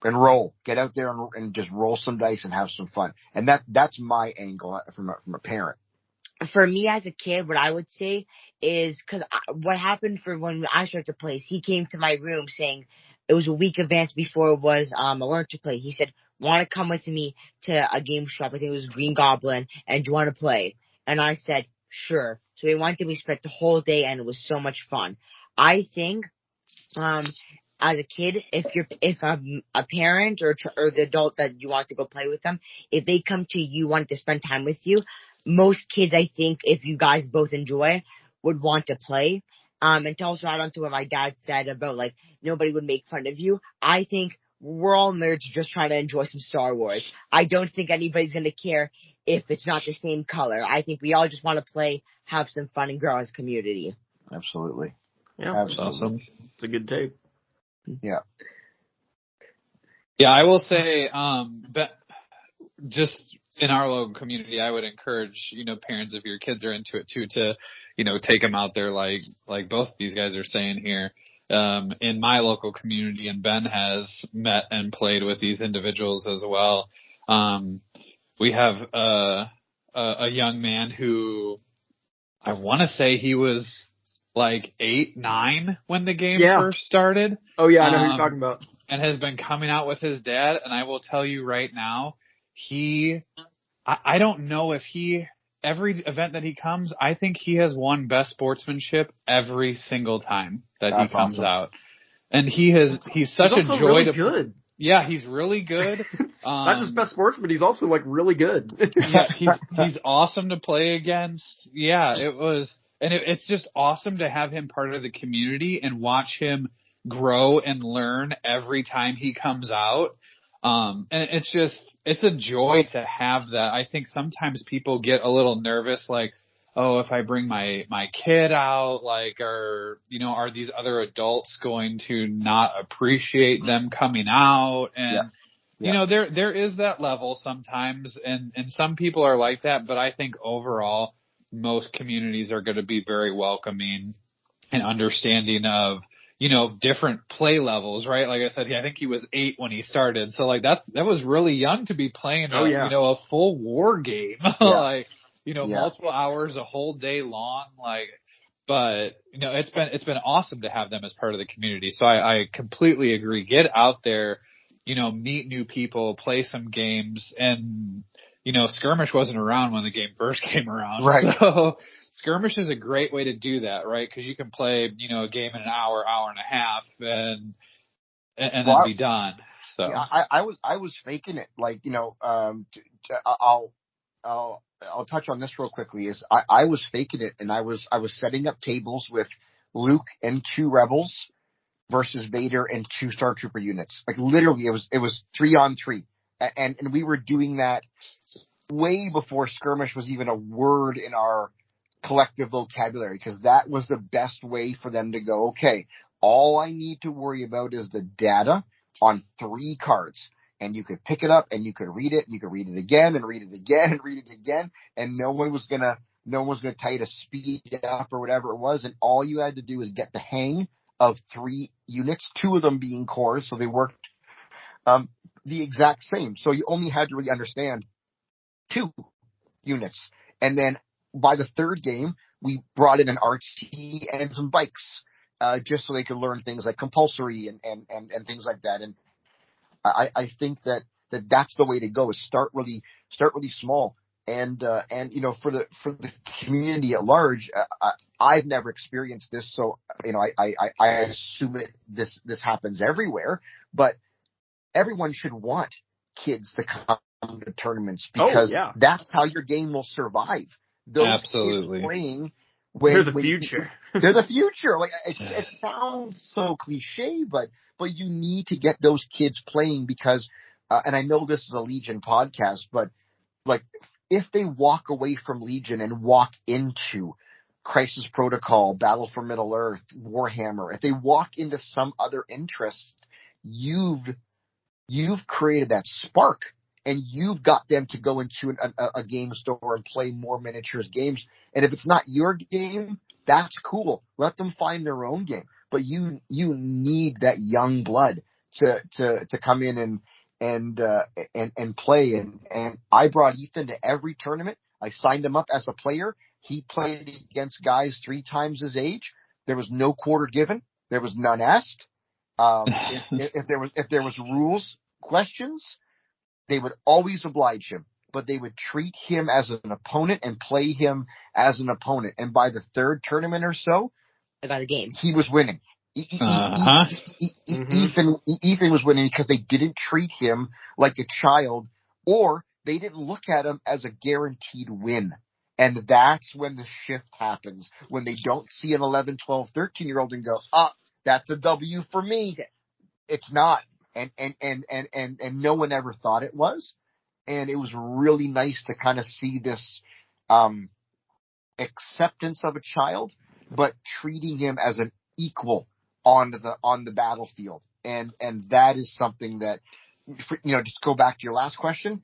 roll. Get out there and just roll some dice and have some fun. And that's my angle from a parent. For me as a kid, what I would say is, because what happened for when I started to play, he came to my room saying it was a week advance before it was a learn to play. He said, want to come with me to a game shop? I think it was Green Goblin, and do you want to play? And I said, sure. So we went and we spent the whole day, and it was so much fun. I think, as a kid, if a parent or the adult that you want to go play with them, if they come to you, want to spend time with you, most kids, I think, if you guys both enjoy, would want to play. And to also add on to what my dad said about nobody would make fun of you. I think we're all nerds just trying to enjoy some Star Wars. I don't think anybody's going to care if it's not the same color. I think we all just want to play, have some fun, and grow as a community. Absolutely. Yeah, absolutely. Awesome. It's a good tape. Yeah. Yeah, I will say, just in our local community, I would encourage, parents, if your kids are into it too, to, take them out there like both these guys are saying here. In my local community, and Ben has met and played with these individuals as well. We have a young man who I want to say he was 8, 9 when the game first started. Oh yeah, I know who you're talking about. And has been coming out with his dad. And I will tell you right now, I don't know if every event that he comes, I think he has won best sportsmanship every single time that he comes out. And he's such a joy really to good. Yeah, he's really good. Not just best sportsman, but he's also really good. Yeah, he's awesome to play against. Yeah, it's just awesome to have him part of the community and watch him grow and learn every time he comes out. And it's a joy to have that. I think sometimes people get a little nervous, oh, if I bring my kid out, are these other adults going to not appreciate them coming out? And, there is that level sometimes, and some people are like that, but I think overall, most communities are going to be very welcoming and understanding of, different play levels, right? Like I said, I think he was 8 when he started. So that was really young to be playing, a full war game. Yeah. multiple hours, a whole day long, but it's been awesome to have them as part of the community. So I completely agree. Get out there, meet new people, play some games, and Skirmish wasn't around when the game first came around. Right. So Skirmish is a great way to do that, right? Because you can play, a game in an hour and a half, and then be done. So yeah, I was faking it. I'll touch on this real quickly. I was faking it, and I was setting up tables with Luke and 2 rebels versus Vader and 2 Star Trooper units. Like literally, it was 3-on-3, and we were doing that way before skirmish was even a word in our collective vocabulary, because that was the best way for them to go, okay, all I need to worry about is the data on 3 cards. And you could pick it up and you could read it, and you could read it again and read it again and read it again. And no one was gonna tell you to speed it up or whatever it was. And all you had to do is get the hang of 3 units, 2 of them being cores. So they worked, the exact same. So you only had to really understand 2 units. And then by the 3rd game, we brought in an RT and some bikes, just so they could learn things like compulsory and things like that. And I think that's the way to go, is start really small. And for the community at large, I've never experienced this. So, I assume this happens everywhere, but everyone should want kids to come to tournaments, because that's how your game will survive. Those Absolutely. kids playing, they're the future. They're the future. Like it sounds so cliche, but you need to get those kids playing, because, and I know this is a Legion podcast, but like if they walk away from Legion and walk into Crisis Protocol, Battle for Middle Earth, Warhammer, if they walk into some other interest, you've created that spark, and you've got them to go into a game store and play more miniatures games. And if it's not your game, that's cool. Let them find their own game. But you need that young blood to come in and play. And I brought Ethan to every tournament. I signed him up as a player. He played against guys 3 times his age. There was no quarter given. There was none asked. If there was rules questions, they would always oblige him, but they would treat him as an opponent and play him as an opponent. And by the 3rd tournament or so, I got a game. He was winning. Ethan was winning because they didn't treat him like a child, or they didn't look at him as a guaranteed win. And that's when the shift happens, when they don't see an 11, 12, 13-year-old and go, that's a W for me. It's not. And no one ever thought it was. And it was really nice to kind of see this acceptance of a child, but treating him as an equal on the battlefield. And that is something that, just go back to your last question,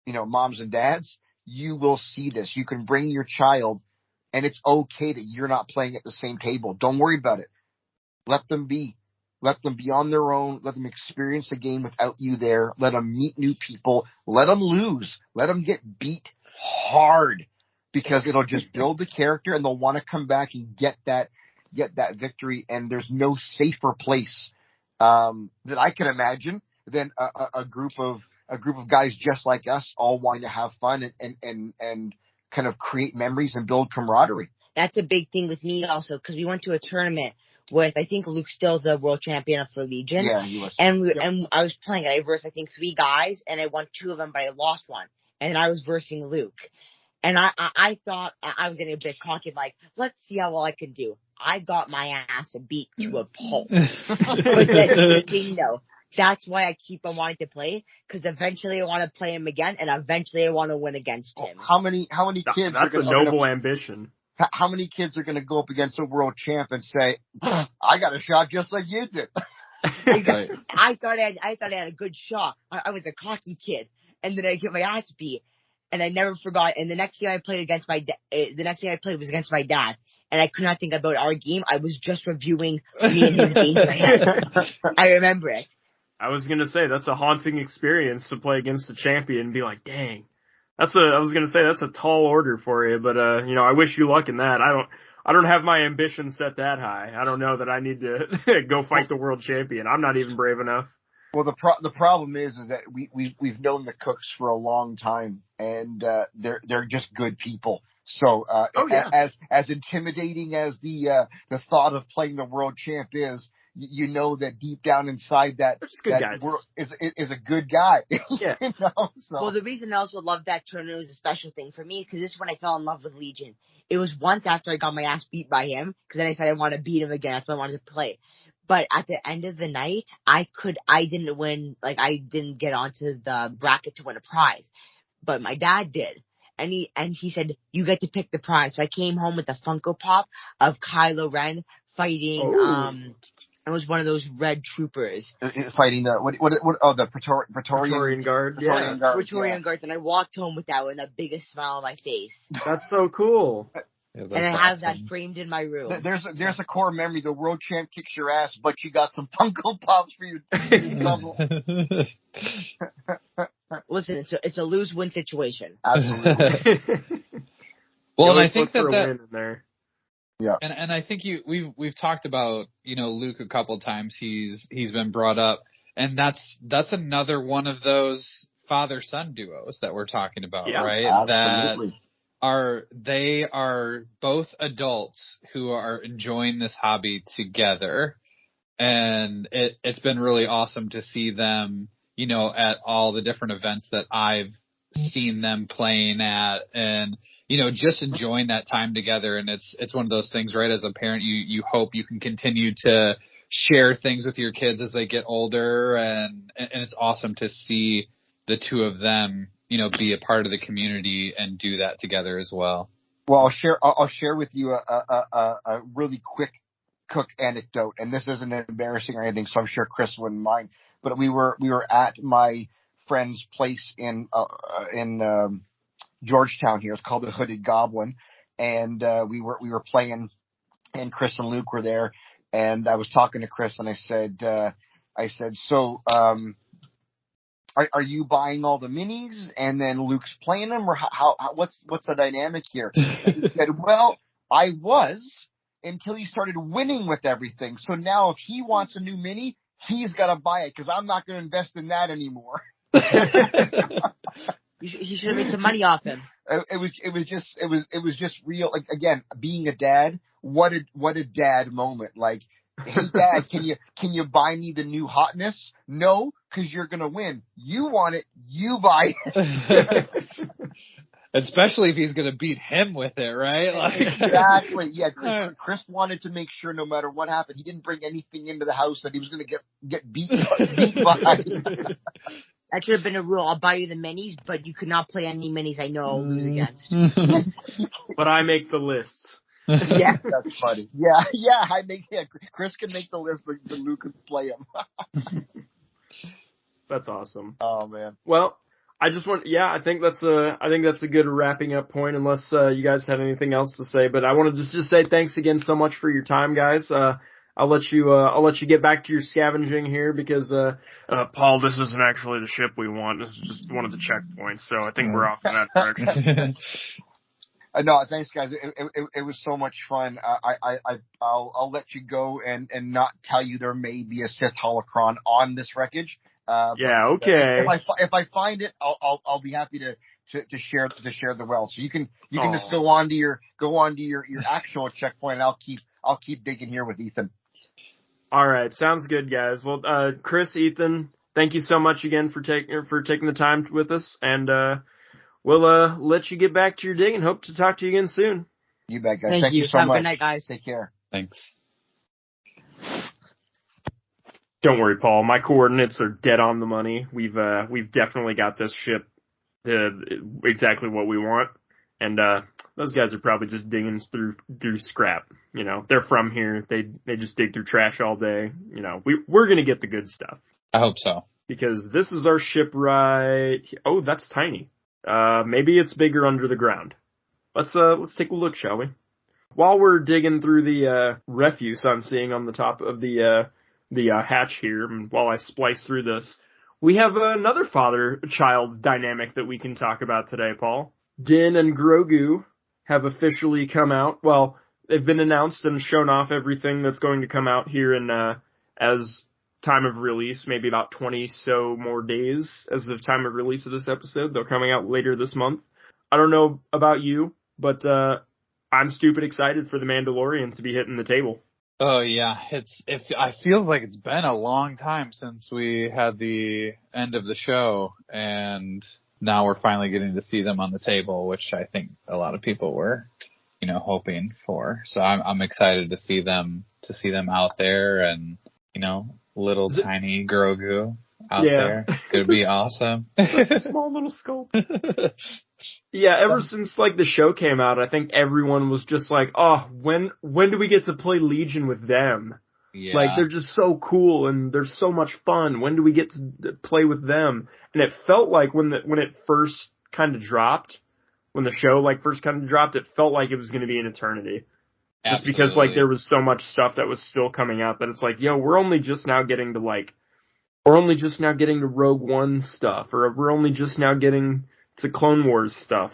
moms and dads, you will see this. You can bring your child, and it's okay that you're not playing at the same table. Don't worry about it. Let them be. Let them be on their own. Let them experience the game without you there. Let them meet new people. Let them lose. Let them get beat hard, because it'll just build the character, and they'll want to come back and get that victory. And there's no safer place that I can imagine than a group of guys just like us, all wanting to have fun and kind of create memories and build camaraderie. That's a big thing with me also, because we went to a tournament with, I think Luke's still the world champion for Legion. Yeah, he was. And I was playing, I versed, I think, 3 guys, and I won 2 of them, but I lost 1. And I was versing Luke. And I thought I was getting a bit cocky, like, let's see how well I can do. I got my ass beat to a pulp. But that's the thing, though. That's why I keep on wanting to play, because eventually I want to play him again, and eventually I want to win against him. How many kids? That's a noble ambition. How many kids are going to go up against a world champ and say, I got a shot just like you did? I thought I had a good shot. I was a cocky kid, and then I get my ass beat, and I never forgot. And the next game I played was against my dad, and I could not think about our game. I was just reviewing me and his games I had. I remember it. I was gonna say, that's a haunting experience to play against a champion and be like, dang, I was gonna say that's a tall order for you, but I wish you luck in that. I don't have my ambition set that high. I don't know that I need to go fight the world champion. I'm not even brave enough. Well, the problem is that we've known the Cooks for a long time, and they're just good people. So as intimidating as the thought of playing the world champ is, you know that deep down inside that world is a good guy. Yeah. Well, the reason I also love that tournament was a special thing for me because this is when I fell in love with Legion. It was once after I got my ass beat by him because then I said I want to beat him again. That's why I wanted to play. But at the end of the night, I didn't win. Like I didn't get onto the bracket to win a prize, but my dad did. And he said, you get to pick the prize. So I came home with a Funko Pop of Kylo Ren fighting, it was one of those red troopers. Fighting the Praetorian Guard. Praetorian Guards. And I walked home with that with the biggest smile on my face. That's so cool. Yeah, and I have that framed in my room. There's a core memory. The world champ kicks your ass, but you got some Funko Pops for your level. Listen, it's a lose-win situation. Absolutely. Well, and I think that win in there. Yeah. And I think we've talked about, Luke a couple of times. He's been brought up, and that's another one of those father-son duos that we're talking about, right? Absolutely. They are both adults who are enjoying this hobby together, and it's been really awesome to see them, at all the different events that I've seen them playing at, and just enjoying that time together. And it's one of those things, right? As a parent, you hope you can continue to share things with your kids as they get older, and it's awesome to see the two of them, be a part of the community and do that together as well. Well, I'll share with you a really quick Cook anecdote, and this isn't embarrassing or anything, so I'm sure Chris wouldn't mind. But we were at my friend's place in Georgetown here. It's called the Hooded Goblin, and we were playing, and Chris and Luke were there, and I was talking to Chris, and I said, so are you buying all the minis, and then Luke's playing them, or what's the dynamic here? And he said, well, I was until he started winning with everything. So now if he wants a new mini, he's got to buy it because I'm not going to invest in that anymore. You should have made some money off him. It was just real. Like, again, being a dad, what a dad moment. Like, hey dad, can you buy me the new hotness? No, because you're gonna win. You want it, you buy it. Especially if he's gonna beat him with it, right? Like, exactly. Yeah, Chris wanted to make sure no matter what happened, he didn't bring anything into the house that he was gonna get beat by. That should have been a rule. I'll buy you the minis, but you could not play any minis I know I'll lose against. But I make the lists. Yeah. That's funny. Yeah, Chris can make the list, but Luke can play them. That's awesome. Oh man. Well, I think that's a good wrapping up point, unless you guys have anything else to say. But I wanted to just say thanks again so much for your time, guys. I'll let you get back to your scavenging here because Paul, this isn't actually the ship we want. This is just one of the checkpoints, so I think we're off in that direction. No, thanks guys. It was so much fun. I'll let you go and not tell you there may be a Sith holocron on this wreckage. Okay. If I find it, I'll be happy to share the wealth. So you can just go on to your actual checkpoint, and I'll keep digging here with Ethan. All right, sounds good, guys. Well, Chris, Ethan, thank you so much again for taking the time with us, and we'll let you get back to your dig and hope to talk to you again soon. You bet, guys. Thank you so much. Have a good night, guys. Take care. Thanks. Don't worry, Paul. My coordinates are dead on the money. We've definitely got this ship exactly what we want, and those guys are probably just digging through scrap. They're from here. They just dig through trash all day. We're gonna get the good stuff. I hope so. Because this is our ship right. Oh, that's tiny. Maybe it's bigger under the ground. Let's take a look, shall we? While we're digging through the refuse I'm seeing on the top of the hatch here, and while I splice through this, we have another father-child dynamic that we can talk about today, Paul. Din and Grogu have officially come out. Well, they've been announced and shown off everything that's going to come out here in as time of release, maybe about 20 so more days as the time of release of this episode. They're coming out later this month. I don't know about you, but I'm stupid excited for the Mandalorian to be hitting the table. Oh yeah, I feels like it's been a long time since we had the end of the show, and now we're finally getting to see them on the table, which I think a lot of people were, hoping for. So I'm excited to see them out there, and little tiny Grogu out there. It's gonna be awesome. Small little sculpt. Yeah, ever since the show came out, I think everyone was just like, "Oh, when do we get to play Legion with them?" Yeah. They're just so cool and they're so much fun. When do we get to play with them? And it felt like when it first kind of dropped, when the show first kind of dropped, it felt like it was going to be an eternity. Just because there was so much stuff that was still coming out that it's we're only just now getting to Rogue One stuff, or we're only just now getting to Clone Wars stuff.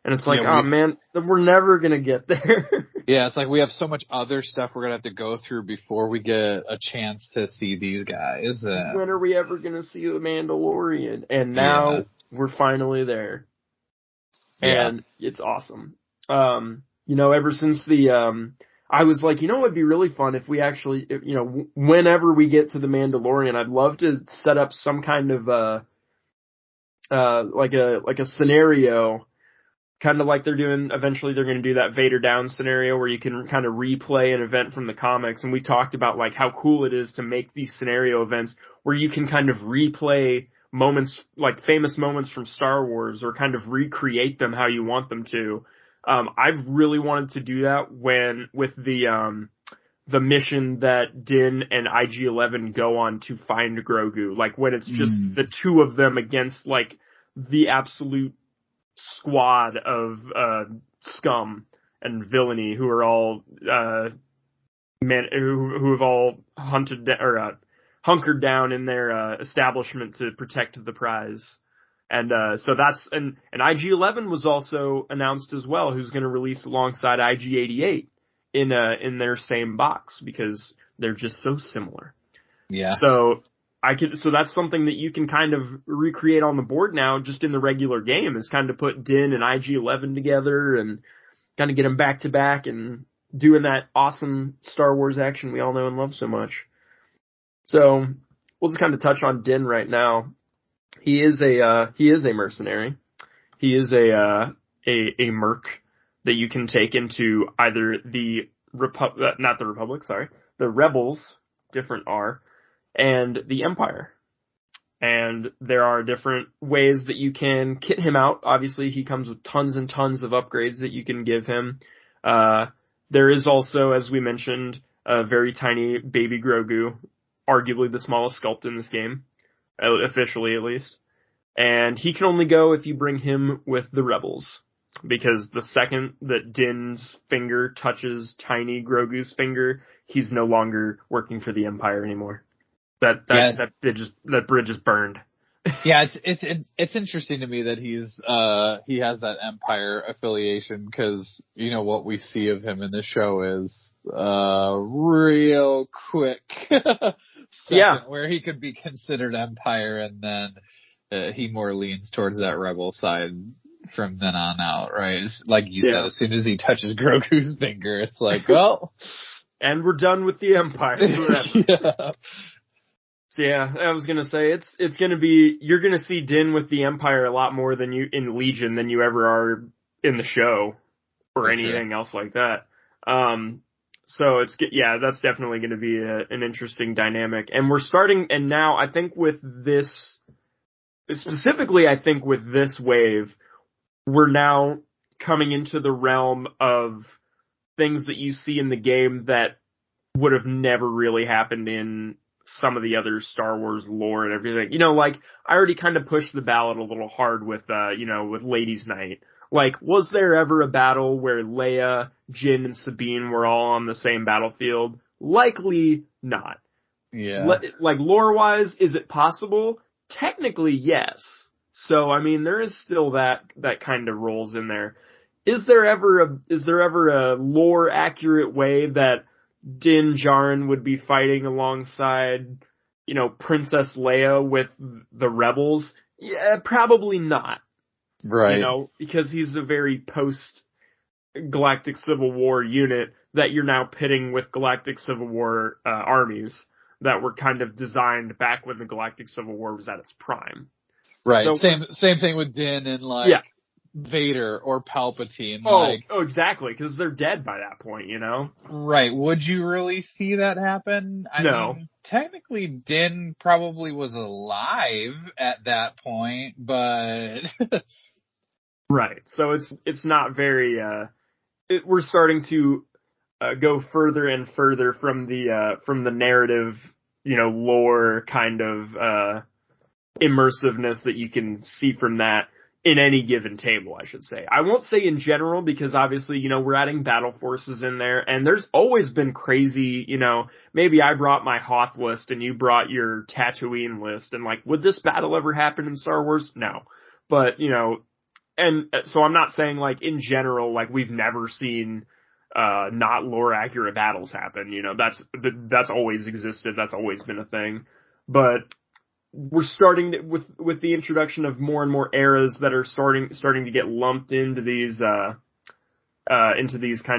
And it's man, we're never gonna get there. Yeah, it's we have so much other stuff we're gonna have to go through before we get a chance to see these guys. When are we ever gonna see the Mandalorian? And now we're finally there. Yeah. And it's awesome. Ever since I was it'd be really fun if we actually, whenever we get to the Mandalorian, I'd love to set up some kind of, a scenario, kind of like eventually they're going to do that Vader down scenario where you can kind of replay an event from the comics. And we talked about how cool it is to make these scenario events where you can kind of replay moments, famous moments from Star Wars, or kind of recreate them how you want them to. I've really wanted to do that with the mission that Din and IG-11 go on to find Grogu. When it's just the two of them against the absolute squad of scum and villainy who are all who have all hunkered down in their establishment to protect the prize. And so that's and IG-11 was also announced as well, who's going to release alongside IG-88 in their same box because they're just so similar. Yeah. So that's something that you can kind of recreate on the board now, just in the regular game, is kind of put Din and IG-11 together and kind of get them back to back and doing that awesome Star Wars action we all know and love so much. So we'll just kind of touch on Din right now. He is a mercenary. He is a merc that you can take into either the the Rebels, different R, and the Empire. And there are different ways that you can kit him out. Obviously, he comes with tons and tons of upgrades that you can give him. There is also, as we mentioned, a very tiny baby Grogu, arguably the smallest sculpt in this game. Officially, at least. And he can only go if you bring him with the Rebels. Because the second that Din's finger touches tiny Grogu's finger, he's no longer working for the Empire anymore. That bridge is burned. Yeah, it's interesting to me that he has that Empire affiliation, because what we see of him in the show is real quick second where he could be considered Empire, and then he more leans towards that Rebel side from then on out, right? It's like you said, as soon as he touches Grogu's finger, it's well, and we're done with the Empire. Yeah. So I was gonna say it's gonna be, you're gonna see Din with the Empire a lot more than you in Legion than you ever are in the show or anything else like that. So that's definitely gonna be an interesting dynamic. And we're starting, and now I think with this, specifically I think with this wave, we're now coming into the realm of things that you see in the game that would have never really happened in some of the other Star Wars lore and everything. I already kind of pushed the ballot a little hard with Ladies' Night. Was there ever a battle where Leia, Jyn, and Sabine were all on the same battlefield? Likely not. Yeah. Lore-wise, is it possible? technically, yes. So, I mean, there is still that kind of rolls in there. Is there ever a lore accurate way that Din Djarin would be fighting alongside, Princess Leia with the rebels? Yeah, probably not. Right. Because he's a very post-Galactic Civil War unit that you're now pitting with Galactic Civil War armies that were kind of designed back when the Galactic Civil War was at its prime. Right. So, same thing with Din and Vader or Palpatine. Exactly, because they're dead by that point, Right. Would you really see that happen? I mean, technically Din probably was alive at that point, but right. So it's not very. We're starting to go further and further from the narrative, lore kind of immersiveness that you can see from that in any given table, I should say. I won't say in general because obviously, we're adding battle forces in there and there's always been crazy, maybe I brought my Hoth list and you brought your Tatooine list and would this battle ever happen in Star Wars? No. But, and so I'm not saying in general, we've never seen not lore accurate battles happen, that's always existed, that's always been a thing. But we're starting to, with the introduction of more and more eras that are starting to get lumped into these kind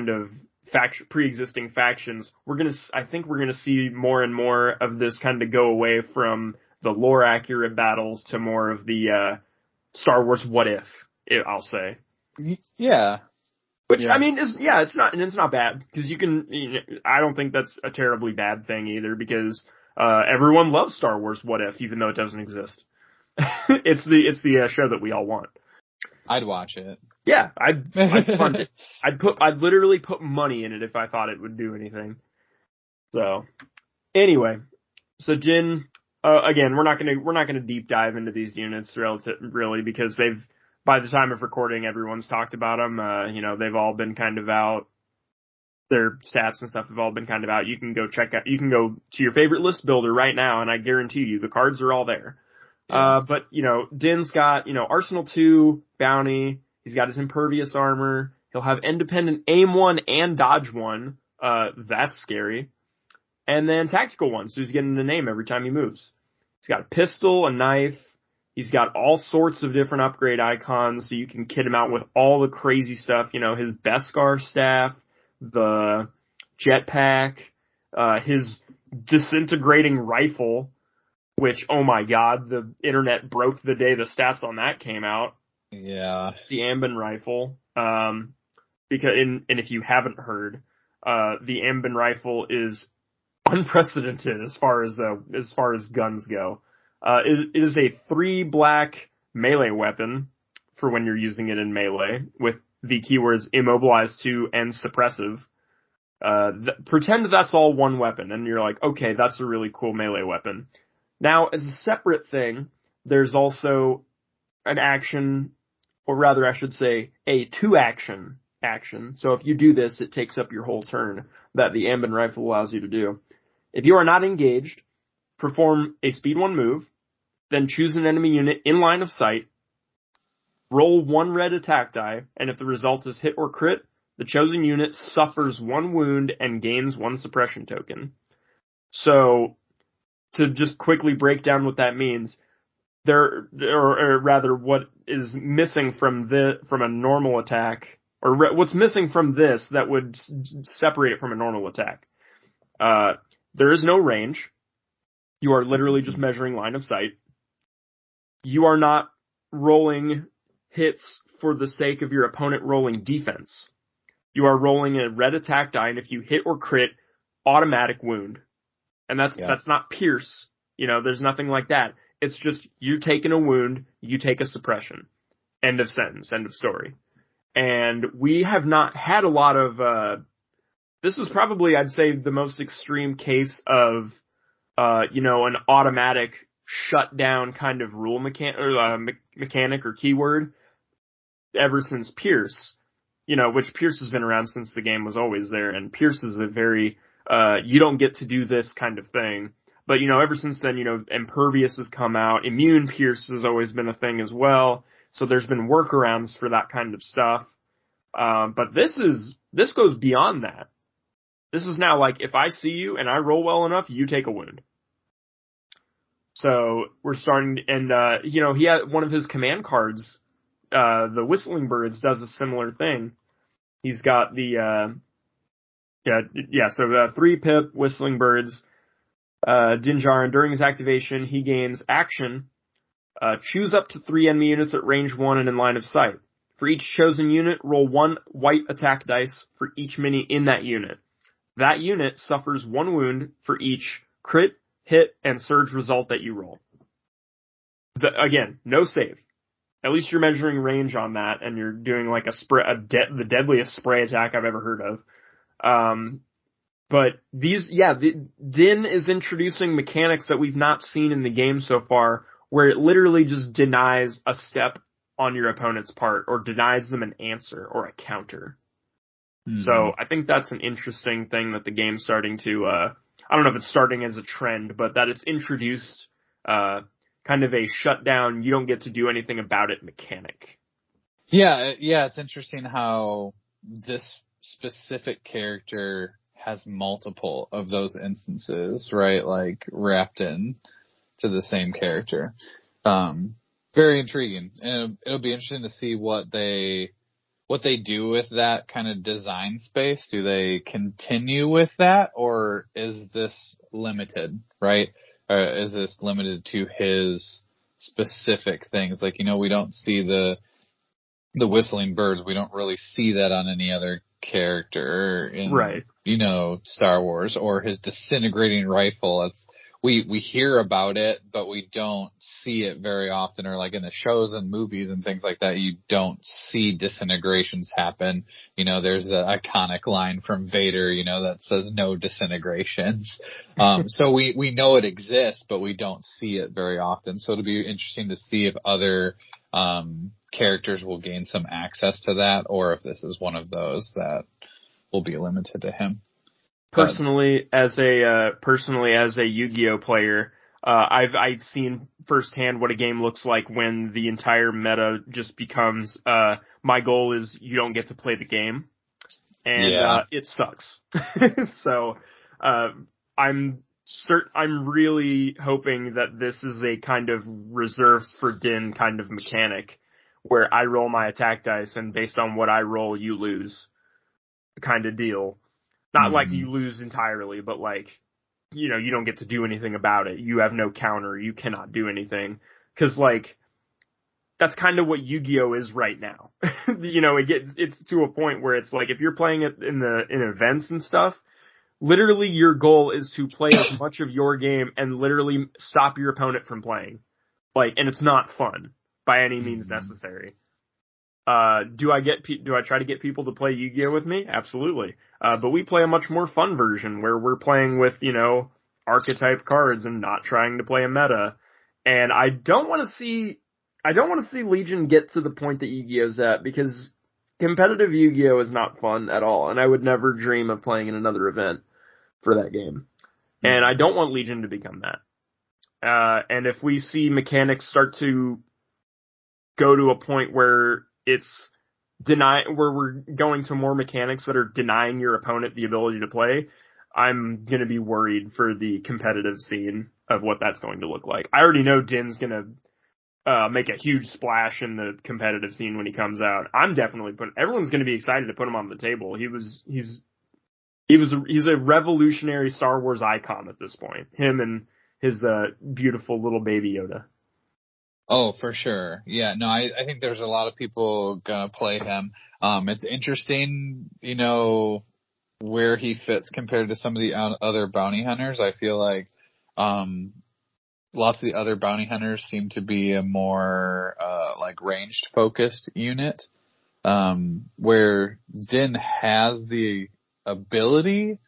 of pre-existing factions. I think we're gonna see more and more of this kind of go away from the lore accurate battles to more of the Star Wars what if, I'll say. Yeah. Which I mean it's not bad because I don't think that's a terribly bad thing either because everyone loves Star Wars What If, even though it doesn't exist. It's the show that we all want. I'd watch it. Yeah, I'd fund it. I'd literally put money in it if I thought it would do anything. So, anyway, so Jin, again, we're not gonna deep dive into these units really because by the time of recording, everyone's talked about them. They've all been kind of out. Their stats and stuff have all been kind of out. You can go to your favorite list builder right now, and I guarantee you the cards are all there. Yeah. But, Din's got, Arsenal 2, Bounty. He's got his Impervious Armor. He'll have Independent Aim 1 and Dodge 1. That's scary. And then Tactical 1, so he's getting a name every time he moves. He's got a pistol, a knife. He's got all sorts of different upgrade icons, so you can kit him out with all the crazy stuff. His Beskar staff, the jetpack, his disintegrating rifle, which, oh my god, the internet broke the day the stats on that came out. Yeah. The Ambin rifle. And if you haven't heard, the Ambin rifle is unprecedented as far as guns go. It is a 3 black melee weapon for when you're using it in melee with the keywords Immobilize 2 and Suppressive. Pretend that's all one weapon, and you're like, okay, that's a really cool melee weapon. Now, as a separate thing, there's also an action, or rather I should say, a 2-action action. So if you do this, it takes up your whole turn that the Ambin rifle allows you to do. If you are not engaged, perform a speed 1 move, then choose an enemy unit in line of sight, roll 1 red attack die, and if the result is hit or crit, the chosen unit suffers 1 wound and gains 1 suppression token. So, to just quickly break down what that means, or rather what is missing from a normal attack, or what's missing from this that would separate it from a normal attack. There is no range. You are literally just measuring line of sight. You are not rolling hits for the sake of your opponent rolling defense. You are rolling a red attack die, and if you hit or crit, automatic wound. And that's not pierce. There's nothing like that. It's just you taking a wound, you take a suppression. End of sentence, end of story. And we have not had a lot of, this is probably, I'd say, the most extreme case of, an automatic shutdown kind of rule mechanic or keyword ever since Pierce, which Pierce has been around since the game was always there. And Pierce is a very, you don't get to do this kind of thing. But, ever since then, Impervious has come out. Immune Pierce has always been a thing as well. So there's been workarounds for that kind of stuff. But this goes beyond that. This is now like, if I see you and I roll well enough, you take a wound. So we're starting, and, he had one of his command cards, the Whistling Birds does a similar thing. He's got the, 3 pip Whistling Birds, Djarin. During his activation, he gains action, choose up to 3 enemy units at range 1 and in line of sight. For each chosen unit, roll 1 white attack dice for each mini in that unit. That unit suffers 1 wound for each crit, hit, and surge result that you roll. Again, no save. At least you're measuring range on that, and you're doing like the deadliest spray attack I've ever heard of. But Din is introducing mechanics that we've not seen in the game so far, where it literally just denies a step on your opponent's part, or denies them an answer or a counter. Mm-hmm. So I think that's an interesting thing that the game's starting to, I don't know if it's starting as a trend, but that it's introduced, kind of a shutdown, you don't get to do anything about it mechanic. Yeah, it's interesting how this specific character has multiple of those instances, right? Like wrapped in to the same character. Very intriguing. And it'll be interesting to see what they do with that kind of design space. Do they continue with that, or is this limited, right? Or is this limited to his specific things? Like, we don't see the Whistling Birds. We don't really see that on any other character in, right. Star Wars, or his disintegrating rifle. We hear about it, but we don't see it very often, or like in the shows and movies and things like that, you don't see disintegrations happen. There's the iconic line from Vader, that says no disintegrations. So we know it exists, but we don't see it very often. So it'll be interesting to see if other, characters will gain some access to that, or if this is one of those that will be limited to him. Personally, as a Yu-Gi-Oh player, I've seen firsthand what a game looks like when the entire meta just becomes, my goal is you don't get to play the game, and it sucks. So, I'm really hoping that this is a kind of reserved for Din kind of mechanic, where I roll my attack dice, and based on what I roll, you lose, kind of deal. Not like you lose entirely, but like, you don't get to do anything about it. You have no counter. You cannot do anything. Cause like, that's kind of what Yu-Gi-Oh is right now. It's to a point where it's like, if you're playing it in events and stuff, literally your goal is to play as much of your game and literally stop your opponent from playing. Like, and it's not fun by any means necessary. Do I try to get people to play Yu-Gi-Oh with me? Absolutely. But we play a much more fun version where we're playing with, archetype cards and not trying to play a meta. And I don't want to see Legion get to the point that Yu-Gi-Oh's at, because competitive Yu-Gi-Oh is not fun at all. And I would never dream of playing in another event for that game. And I don't want Legion to become that. And if we see mechanics start to go to a point where where we're going to more mechanics that are denying your opponent the ability to play, I'm going to be worried for the competitive scene of what that's going to look like. I already know Din's going to make a huge splash in the competitive scene when he comes out. Everyone's going to be excited to put him on the table. He's a revolutionary Star Wars icon at this point. Him and his beautiful little baby Yoda. Oh, for sure. Yeah, no, I think there's a lot of people gonna play him. It's interesting, where he fits compared to some of the other bounty hunters. I feel like, lots of the other bounty hunters seem to be a more, like ranged focused unit, where Din has the ability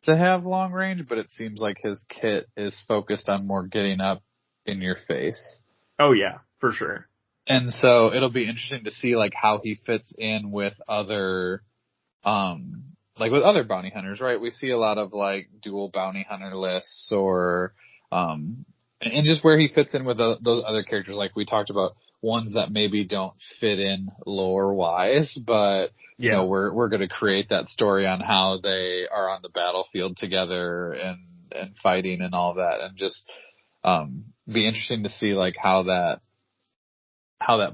to have long range, but it seems like his kit is focused on more getting up in your face. Oh yeah, for sure. And so it'll be interesting to see like how he fits in with other like with other bounty hunters, right? We see a lot of like dual bounty hunter lists or, and just where he fits in with those other characters. Like we talked about ones that maybe don't fit in lore wise, but you know, we're going to create that story on how they are on the battlefield together and fighting and all that, and just, be interesting to see like how that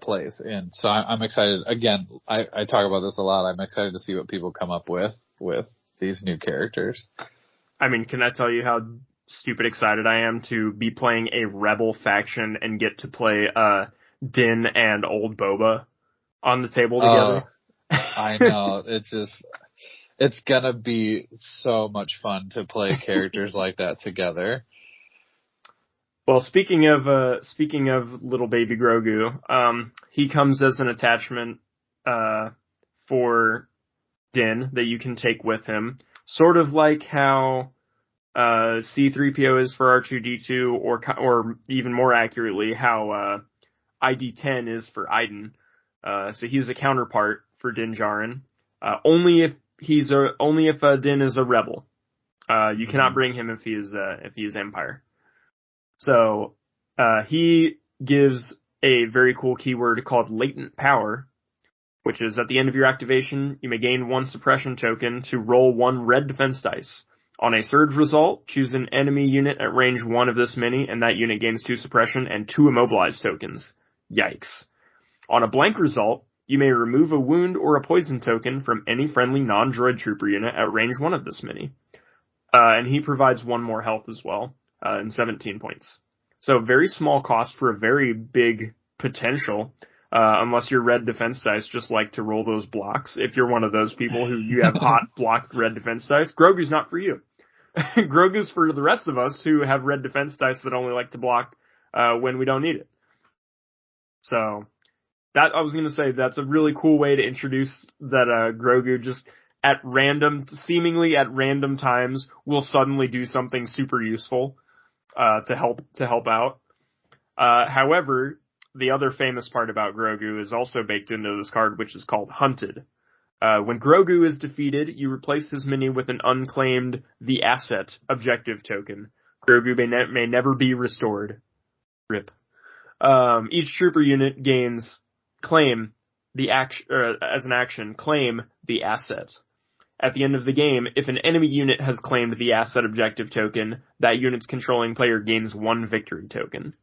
plays. And so I'm excited. Again, I talk about this a lot. I'm excited to see what people come up with these new characters. I mean, can I tell you how stupid excited I am to be playing a rebel faction and get to play Din and old Boba on the table together? I know. It's gonna be so much fun to play characters like that together. Well, speaking of little baby Grogu, he comes as an attachment for Din that you can take with him, sort of like how C-3PO is for R2-D2, or even more accurately, how ID-10 is for Iden. So he's a counterpart for Din Djarin. Only if Din is a rebel. You cannot bring him if he is Empire. So he gives a very cool keyword called latent power, which is at the end of your activation, you may gain 1 suppression token to roll 1 red defense dice. On a surge result, choose an enemy unit at range 1 of this mini, and that unit gains 2 suppression and 2 immobilized tokens. Yikes. On a blank result, you may remove a wound or a poison token from any friendly non-droid trooper unit at range 1 of this mini. And he provides 1 more health as well, and 17 points. So very small cost for a very big potential, unless your red defense dice just like to roll those blocks. If you're one of those people who you have hot blocked red defense dice, Grogu's not for you. Grogu's for the rest of us who have red defense dice that only like to block when we don't need it. So that, I was going to say, that's a really cool way to introduce that Grogu just seemingly at random times will suddenly do something super useful to help out. However, the other famous part about Grogu is also baked into this card, which is called Hunted. When Grogu is defeated, you replace his mini with an unclaimed The Asset objective token. Grogu may never be restored. RIP. Each trooper unit gains claim the action, as an action, claim the asset. At the end of the game, if an enemy unit has claimed the asset objective token, that unit's controlling player gains 1 victory token.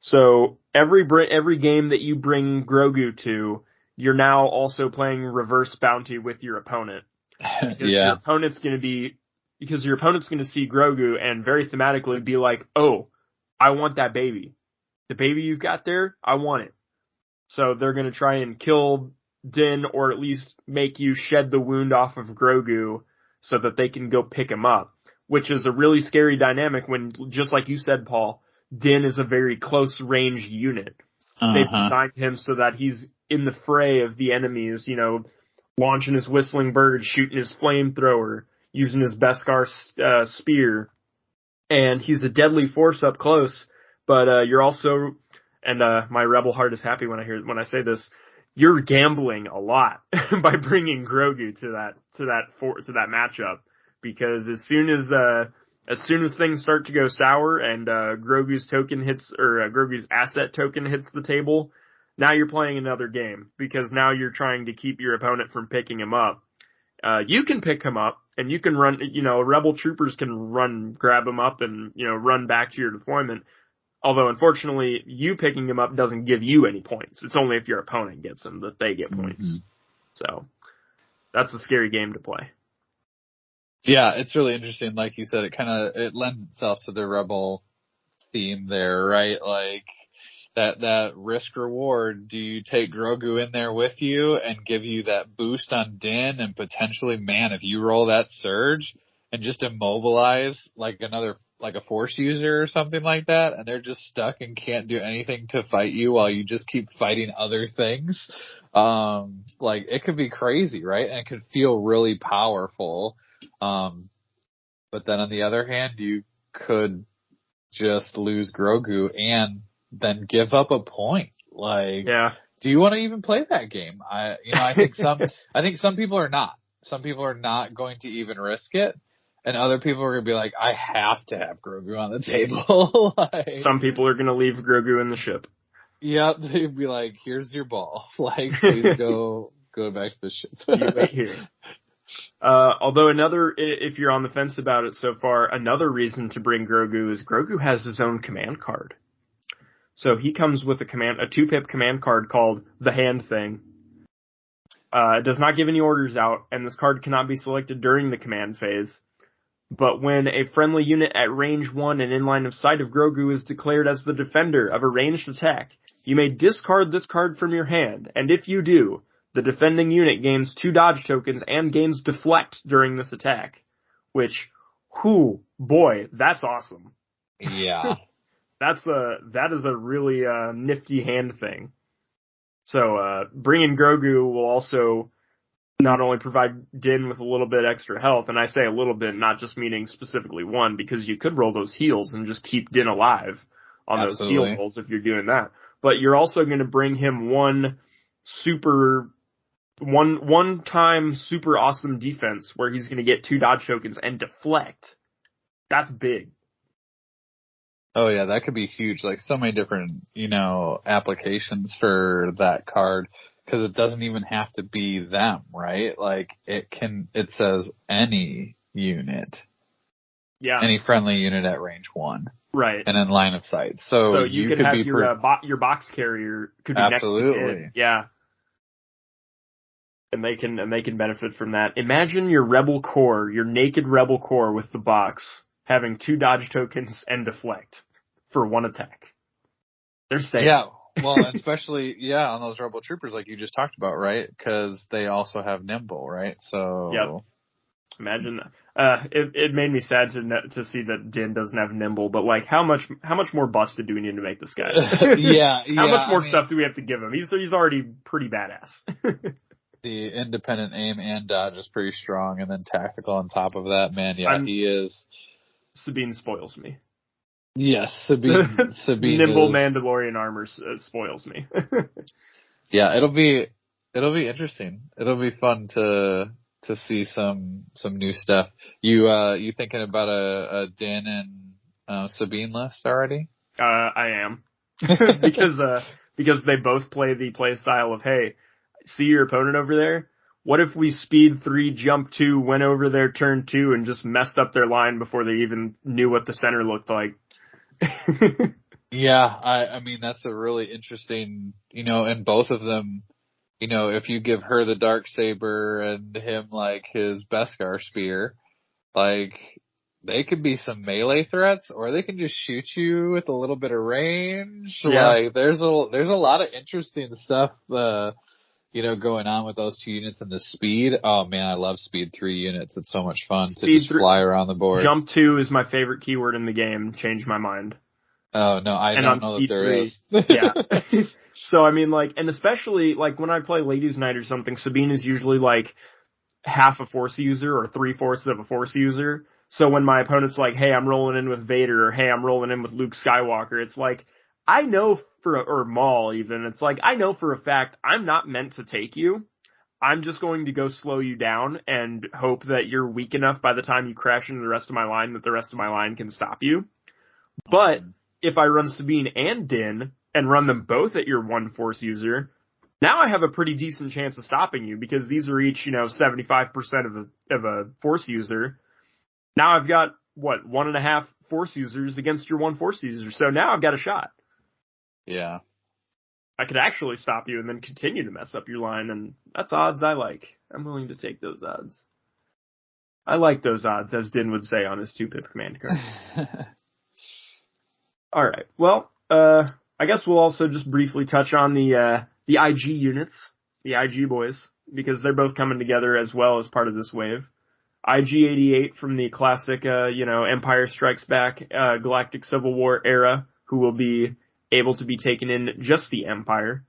So every game that you bring Grogu to, you're now also playing reverse bounty with your opponent. Because your opponent's going to see Grogu and very thematically be like, "Oh, I want that baby. The baby you've got there, I want it." So they're going to try and kill Din, or at least make you shed the wound off of Grogu so that they can go pick him up, which is a really scary dynamic when, just like you said, Paul, Din is a very close range unit. They've designed him so that he's in the fray of the enemies, launching his whistling bird, shooting his flamethrower, using his Beskar spear, and he's a deadly force up close. But you're also, and my rebel heart is happy when I say this, you're gambling a lot by bringing Grogu to that matchup, because as soon as things start to go sour and Grogu's token hits, or Grogu's asset token hits the table, now you're playing another game, because now you're trying to keep your opponent from picking him up. You can pick him up, and you can run, rebel troopers can grab him up and, run back to your deployment. Although, unfortunately, you picking him up doesn't give you any points. It's only if your opponent gets him that they get points. So, that's a scary game to play. Yeah, it's really interesting. Like you said, it lends itself to the rebel theme there, right? Like, that risk reward. Do you take Grogu in there with you and give you that boost on Din, and potentially, man, if you roll that surge and just immobilize like a force user or something like that, and they're just stuck and can't do anything to fight you while you just keep fighting other things. Like, it could be crazy, right? And it could feel really powerful. But then on the other hand, you could just lose Grogu and then give up a point. Like, do you want to even play that game? I think some people are not. some people are not going to even risk it. And other people are going to be like, I have to have Grogu on the table. Like, Some people are going to leave Grogu in the ship. Yep, they'd be like, here's your ball. Like, please go back to the ship. You wait here. Although if you're on the fence about it so far, another reason to bring Grogu is Grogu has his own command card. So he comes with a 2-pip command card called the Hand Thing. It does not give any orders out, and this card cannot be selected during the command phase. But when a friendly unit at range 1 and in line of sight of Grogu is declared as the defender of a ranged attack, you may discard this card from your hand, and if you do, the defending unit gains 2 dodge tokens and gains deflect during this attack. Which, boy, that's awesome. Yeah. That is a really nifty hand thing. So bringing Grogu will also not only provide Din with a little bit extra health, and I say a little bit, not just meaning specifically 1, because you could roll those heals and just keep Din alive on those heal rolls if you're doing that. But you're also going to bring him one time super awesome defense where he's going to get 2 dodge tokens and deflect. That's big. Oh yeah, that could be huge. Like so many different, applications for that card. Because it doesn't even have to be them, right? Like it says any unit. Yeah. Any friendly unit at range 1. Right. And in line of sight. So you could have your box carrier could be absolutely next to it. Yeah. And they can benefit from that. Imagine your rebel core, your naked rebel core with the box having 2 dodge tokens and deflect for 1 attack. They're safe. Yeah. Well, especially, on those Rebel Troopers like you just talked about, right? Because they also have Nimble, right? So. Yep. Imagine that. It made me sad to see that Din doesn't have Nimble, but like, how much more busted do we need to make this guy? How much more stuff do we have to give him? He's already pretty badass. The independent aim and dodge is pretty strong, and then tactical on top of that, man. Yeah, he is. Sabine spoils me. Yes, Sabine Nimble Mandalorian armor spoils me. Yeah, it'll be interesting. It'll be fun to see some new stuff. You thinking about a Din and Sabine list already? I am. because they both play the play style of, hey, see your opponent over there? What if we speed 3, jump 2, went over their turn 2, and just messed up their line before they even knew what the center looked like? Yeah, I mean that's a really interesting, and both of them, if you give her the Darksaber and him like his Beskar spear, like they could be some melee threats, or they can just shoot you with a little bit of range. Yeah. Like there's a lot of interesting stuff, going on with those 2 units and the speed. Oh man, I love speed 3 units. It's so much fun to just fly around the board. Jump 2 is my favorite keyword in the game. Changed my mind. Oh no, I don't know that there is. Yeah. So I mean, like, and especially like when I play Ladies Night or something, Sabine is usually like half a Force user or 3/4 of a Force user. So when my opponent's like, hey, I'm rolling in with Vader, or hey, I'm rolling in with Luke Skywalker, it's like, I know or Maul even, it's like, I know for a fact I'm not meant to take you. I'm just going to go slow you down and hope that you're weak enough by the time you crash into the rest of my line that the rest of my line can stop you. But if I run Sabine and Din and run them both at your 1 Force user, now I have a pretty decent chance of stopping you because these are each, 75% of a Force user. Now I've got, 1.5 Force users against your 1 Force user. So now I've got a shot. Yeah. I could actually stop you and then continue to mess up your line, and that's odds I like. I'm willing to take those odds. I like those odds, as Din would say on his 2-pip command card. Alright, well, I guess we'll also just briefly touch on the IG units, the IG boys, because they're both coming together as well as part of this wave. IG-88 from the classic, Empire Strikes Back, Galactic Civil War era, who will be able to be taken in just the Empire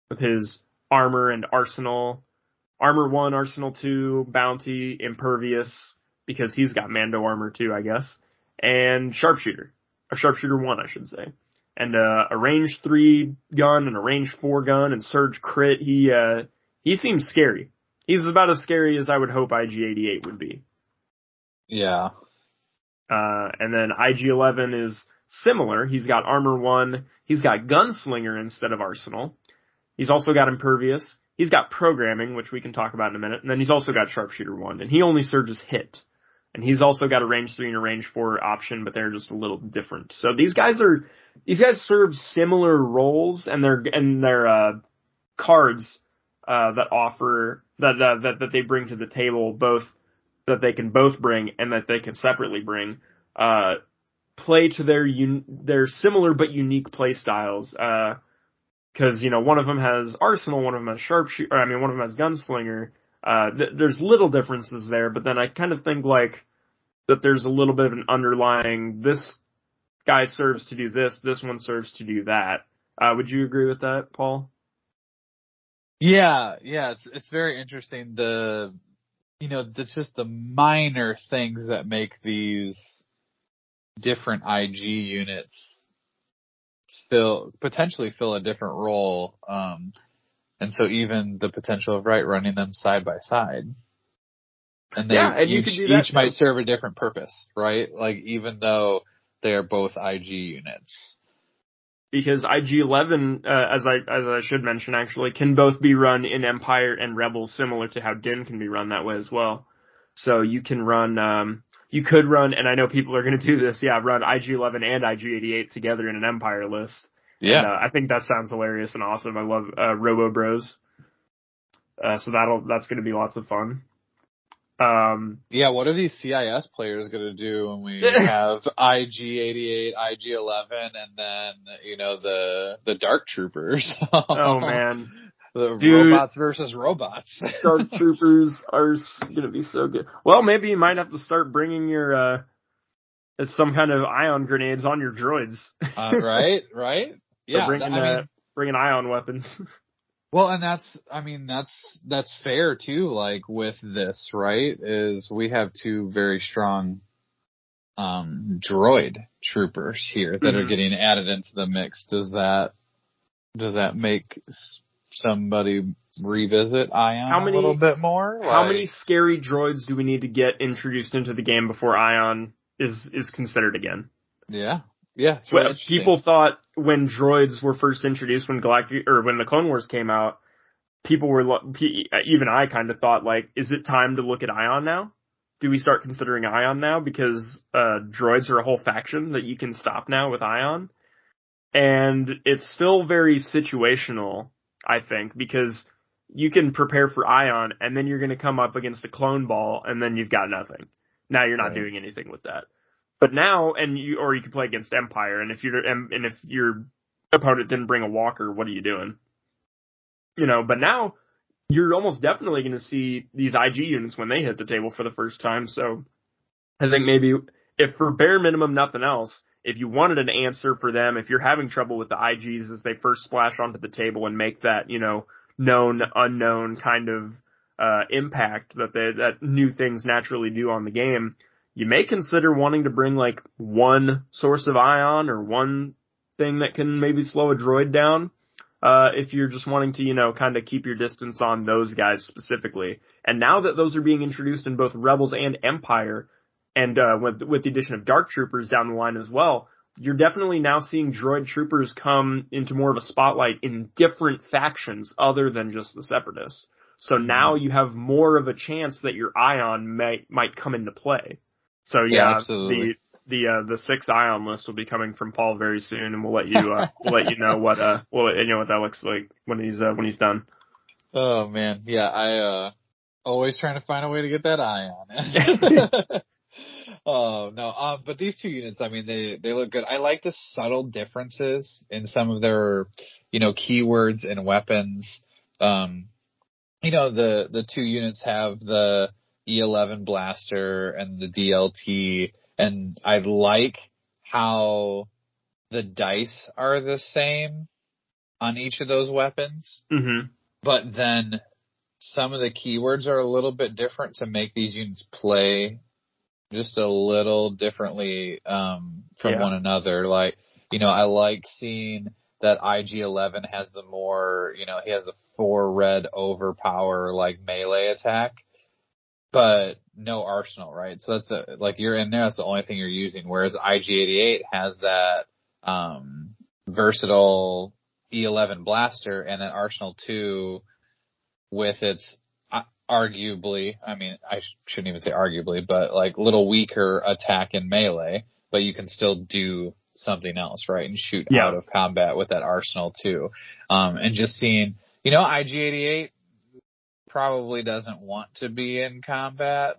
with his armor and arsenal. Armor 1, Arsenal 2, Bounty, Impervious, because he's got Mando armor too, I guess. And Sharpshooter. Or Sharpshooter 1, I should say. And a range 3 gun and a range 4 gun and Surge Crit. He seems scary. He's about as scary as I would hope IG-88 would be. Yeah. And then IG-11 is similar. He's got Armor 1. He's got Gunslinger instead of Arsenal. He's also got Impervious. He's got Programming, which we can talk about in a minute. And then he's also got Sharpshooter 1. And he only surges Hit. And he's also got a range 3 and a range 4 option, but they're just a little different. So these guys serve similar roles, and their cards that they bring to the table, both that they can both bring and that they can separately bring, play to their similar but unique play styles. Because one of them has Arsenal, one of them has Sharpshooter. One of them has Gunslinger. There's little differences there, but then I kind of think that there's a little bit of an underlying, this guy serves to do this one serves to do that. Would you agree with that, Paul? Yeah, it's very interesting. Just the minor things that make these different IG units potentially fill a different role. And so even the potential of running them side by side. And each might serve a different purpose, right? Like, even though they are both IG units. Because IG-11, as I should mention actually, can both be run in Empire and Rebels, similar to how Din can be run that way as well. So you could run, and I know people are going to do this, run IG-11 and IG-88 together in an Empire list. Yeah. And, I think that sounds hilarious and awesome. I love, Robo Bros. So that's going to be lots of fun. What are these CIS players going to do when we have IG-88, IG-11, and then, the Dark Troopers? Oh, man. Robots versus robots. Dark Troopers are going to be so good. Well, maybe you might have to start bringing your, some kind of ion grenades on your droids. Right? Yeah. So bringing ion weapons. Well, and that's fair too. Like, with this, right, is we have two very strong droid troopers here that are getting added into the mix. Does that make somebody revisit Ion a little bit more? How many scary droids do we need to get introduced into the game before Ion is considered again? Yeah. Well, people thought when droids were first introduced, when the Clone Wars came out, even I kind of thought, like, is it time to look at Ion now? Do we start considering Ion now? Because droids are a whole faction that you can stop now with Ion. And it's still very situational, I think, because you can prepare for Ion, and then you're going to come up against a clone ball, and then you've got nothing. Now you're not doing anything with that. But now, or you could play against Empire, and if your opponent didn't bring a walker, what are you doing? But now you're almost definitely going to see these IG units when they hit the table for the first time. So I think maybe, if for bare minimum nothing else, if you wanted an answer for them, if you're having trouble with the IGs as they first splash onto the table and make that, known, unknown kind of impact that new things naturally do on the game, you may consider wanting to bring like one source of ion or one thing that can maybe slow a droid down. If you're just wanting to, kind of keep your distance on those guys specifically. And now that those are being introduced in both Rebels and Empire, and with the addition of Dark Troopers down the line as well, you're definitely now seeing droid troopers come into more of a spotlight in different factions other than just the Separatists. So now you have more of a chance that your Ion might come into play. So absolutely. The 6 Ion list will be coming from Paul very soon, and we'll let you know what that looks like when he's done. Oh man, yeah, I always trying to find a way to get that Ion. Oh no, but these two units, they look good. I like the subtle differences in some of their, keywords and weapons. The two units have the E11 blaster and the DLT. And I like how the dice are the same on each of those weapons. Mm-hmm. But then some of the keywords are a little bit different to make these units play just a little differently from one another. Like, I like seeing that IG-11 has the more, he has the 4 red overpower, like, melee attack, but no arsenal, right? So that's you're in there, that's the only thing you're using, whereas IG-88 has that, versatile E11 blaster and then Arsenal 2 with its arguably, I mean, I shouldn't even say arguably, but like little weaker attack in melee, but you can still do something else, right? And shoot out of combat with that Arsenal 2. And just seeing, IG-88 probably doesn't want to be in combat,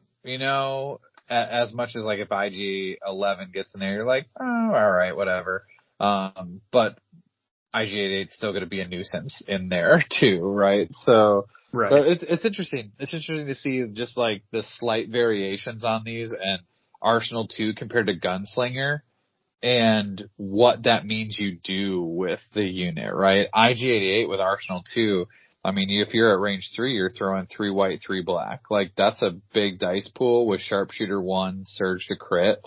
as much as like if IG-11 gets in there, you're like, oh, all right, whatever. But IG-88 is still going to be a nuisance in there too, right? So it's interesting. It's interesting to see just like the slight variations on these and Arsenal 2 compared to Gunslinger and what that means you do with the unit, right? IG-88 with Arsenal 2, I mean, if you're at range 3, you're throwing 3 white, 3 black. Like, that's a big dice pool with Sharpshooter 1, Surge to crit.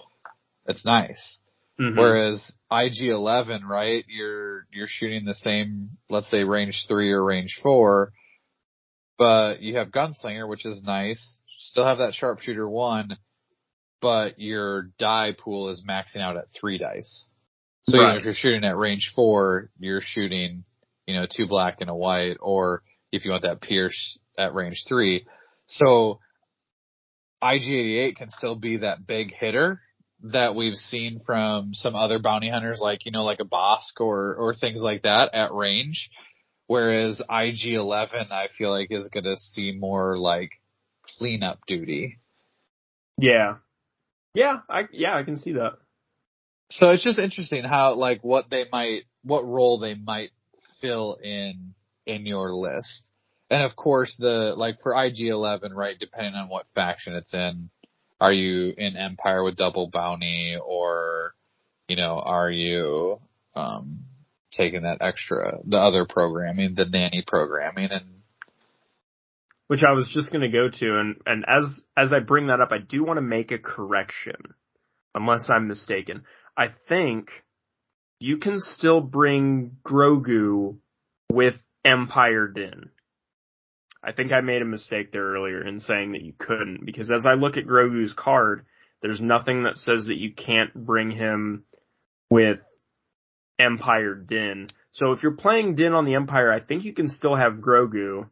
It's nice. Mm-hmm. Whereas IG-11, right, you're shooting the same, let's say range 3 or range 4, but you have Gunslinger, which is nice. Still have that Sharpshooter 1, but your die pool is maxing out at 3 dice. So even if you're shooting at range 4, you're shooting, 2 black and a white, or if you want that Pierce at range 3. So IG-88 can still be that big hitter that we've seen from some other bounty hunters, like, like a Bosk or things like that at range. Whereas IG-11, I feel like, is going to see more like cleanup duty. Yeah. Yeah, I can see that. So it's just interesting how, like, what role they might fill in your list. And of course, for IG-11, right, depending on what faction it's in, are you in Empire with double bounty, or, are you, taking that the other programming, the nanny programming, and which I was just going to go to, and as I bring that up, I do want to make a correction, unless I'm mistaken. I think you can still bring Grogu with Empire Din. I think I made a mistake there earlier in saying that you couldn't, because as I look at Grogu's card, there's nothing that says that you can't bring him with Empire Din. So if you're playing Din on the Empire, I think you can still have Grogu.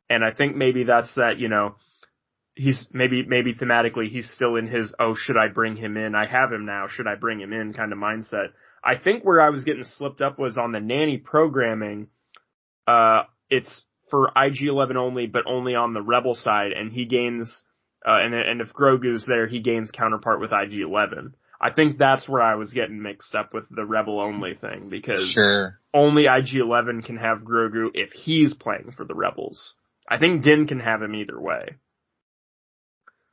And I think maybe that's that, he's maybe thematically he's still in his, should I bring him in? I have him now. Should I bring him in kind of mindset. I think where I was getting slipped up was on the nanny programming. It's for IG-11 only, but only on the Rebel side. And he gains, and if Grogu's there, he gains counterpart with IG-11. I think that's where I was getting mixed up with the Rebel only thing, because only IG-11 can have Grogu if he's playing for the Rebels. I think Din can have him either way.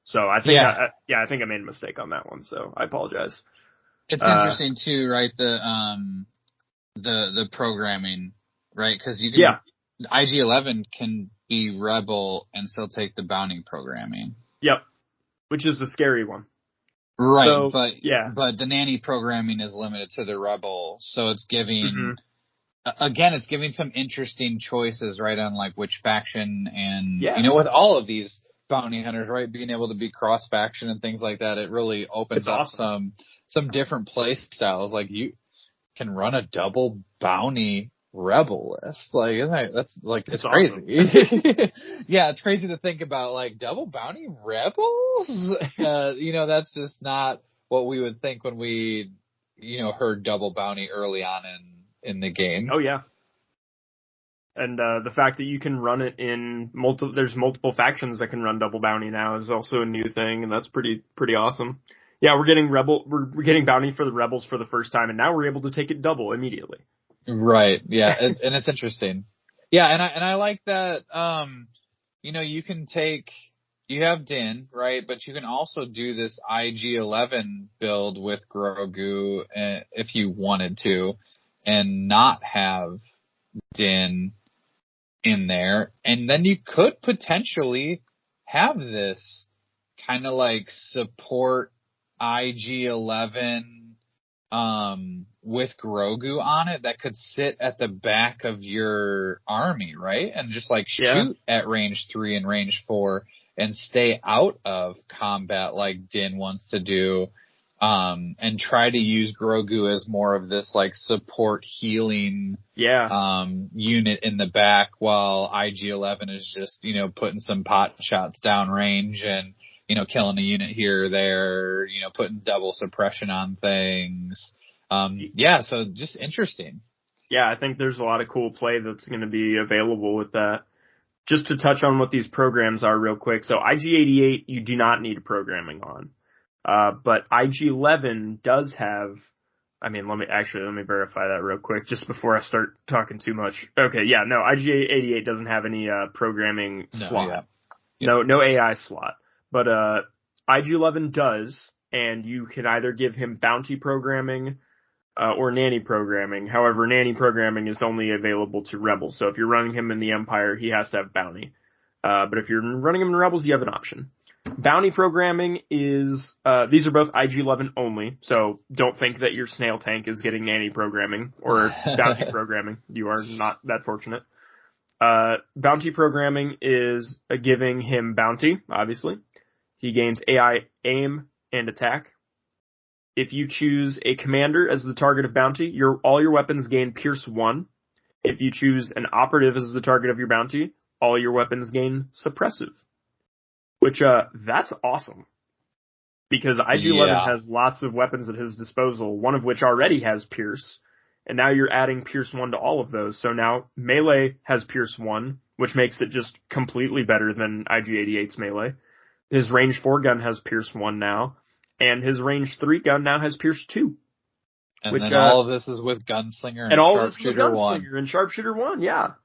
So I think, I think I made a mistake on that one. So I apologize. It's interesting too, right? The programming, right? Because you can, IG-11 can be Rebel and still take the bounty programming. Yep. Which is the scary one. Right. So, but the nanny programming is limited to the Rebel. So it's giving, again, it's giving some interesting choices, right, on like which faction, and with all of these bounty hunters, right, being able to be cross faction and things like that, it really opens up some different play styles. Like, you can run a double bounty Rebel list. Like, that's like, it's crazy. Awesome. Yeah, it's crazy to think about, like, double bounty Rebels. That's just not what we would think when we, heard double bounty early on in the game. Oh yeah. And the fact that you can run it in there's multiple factions that can run double bounty now is also a new thing, and that's pretty awesome. Yeah, we're getting bounty for the Rebels for the first time, and now we're able to take it double immediately. Right. Yeah, and it's interesting. Yeah, and I like that. You have Din, right, but you can also do this IG-11 build with Grogu if you wanted to, and not have Din in there, and then you could potentially have this kind of like support IG-11 with Grogu on it that could sit at the back of your army, right? And just like shoot at range 3 and range 4 and stay out of combat like Din wants to do. And try to use Grogu as more of this like support healing unit in the back while IG-11 is just, you know, putting some pot shots downrange and, you know, killing a unit here or there, you know, putting double suppression on things. So just interesting. Yeah, I think there's a lot of cool play that's going to be available with that. Just to touch on what these programs are real quick. So IG-88, you do not need programming on. But IG-11 does have, let me verify that real quick just before I start talking too much. Okay, yeah, no, IG-88 doesn't have any, programming slot. No AI slot. But, IG-11 does, and you can either give him bounty programming, or nanny programming. However, nanny programming is only available to Rebels. So if you're running him in the Empire, he has to have bounty. But if you're running him in Rebels, you have an option. Bounty programming is, these are both IG-11 only, so don't think that your snail tank is getting nanny programming or bounty programming. You are not that fortunate. Bounty programming is giving him bounty, obviously. He gains AI aim and attack. If you choose a commander as the target of bounty, all your weapons gain Pierce 1. If you choose an operative as the target of your bounty, all your weapons gain suppressive. Which, that's awesome. Because IG-11 has lots of weapons at his disposal, one of which already has Pierce. And now you're adding Pierce 1 to all of those. So now Melee has Pierce 1, which makes it just completely better than IG-88's Melee. His range 4 gun has Pierce 1 now. And his range 3 gun now has Pierce 2. And then all of this is with Gunslinger and Sharpshooter 1. And Sharpshooter 1, yeah.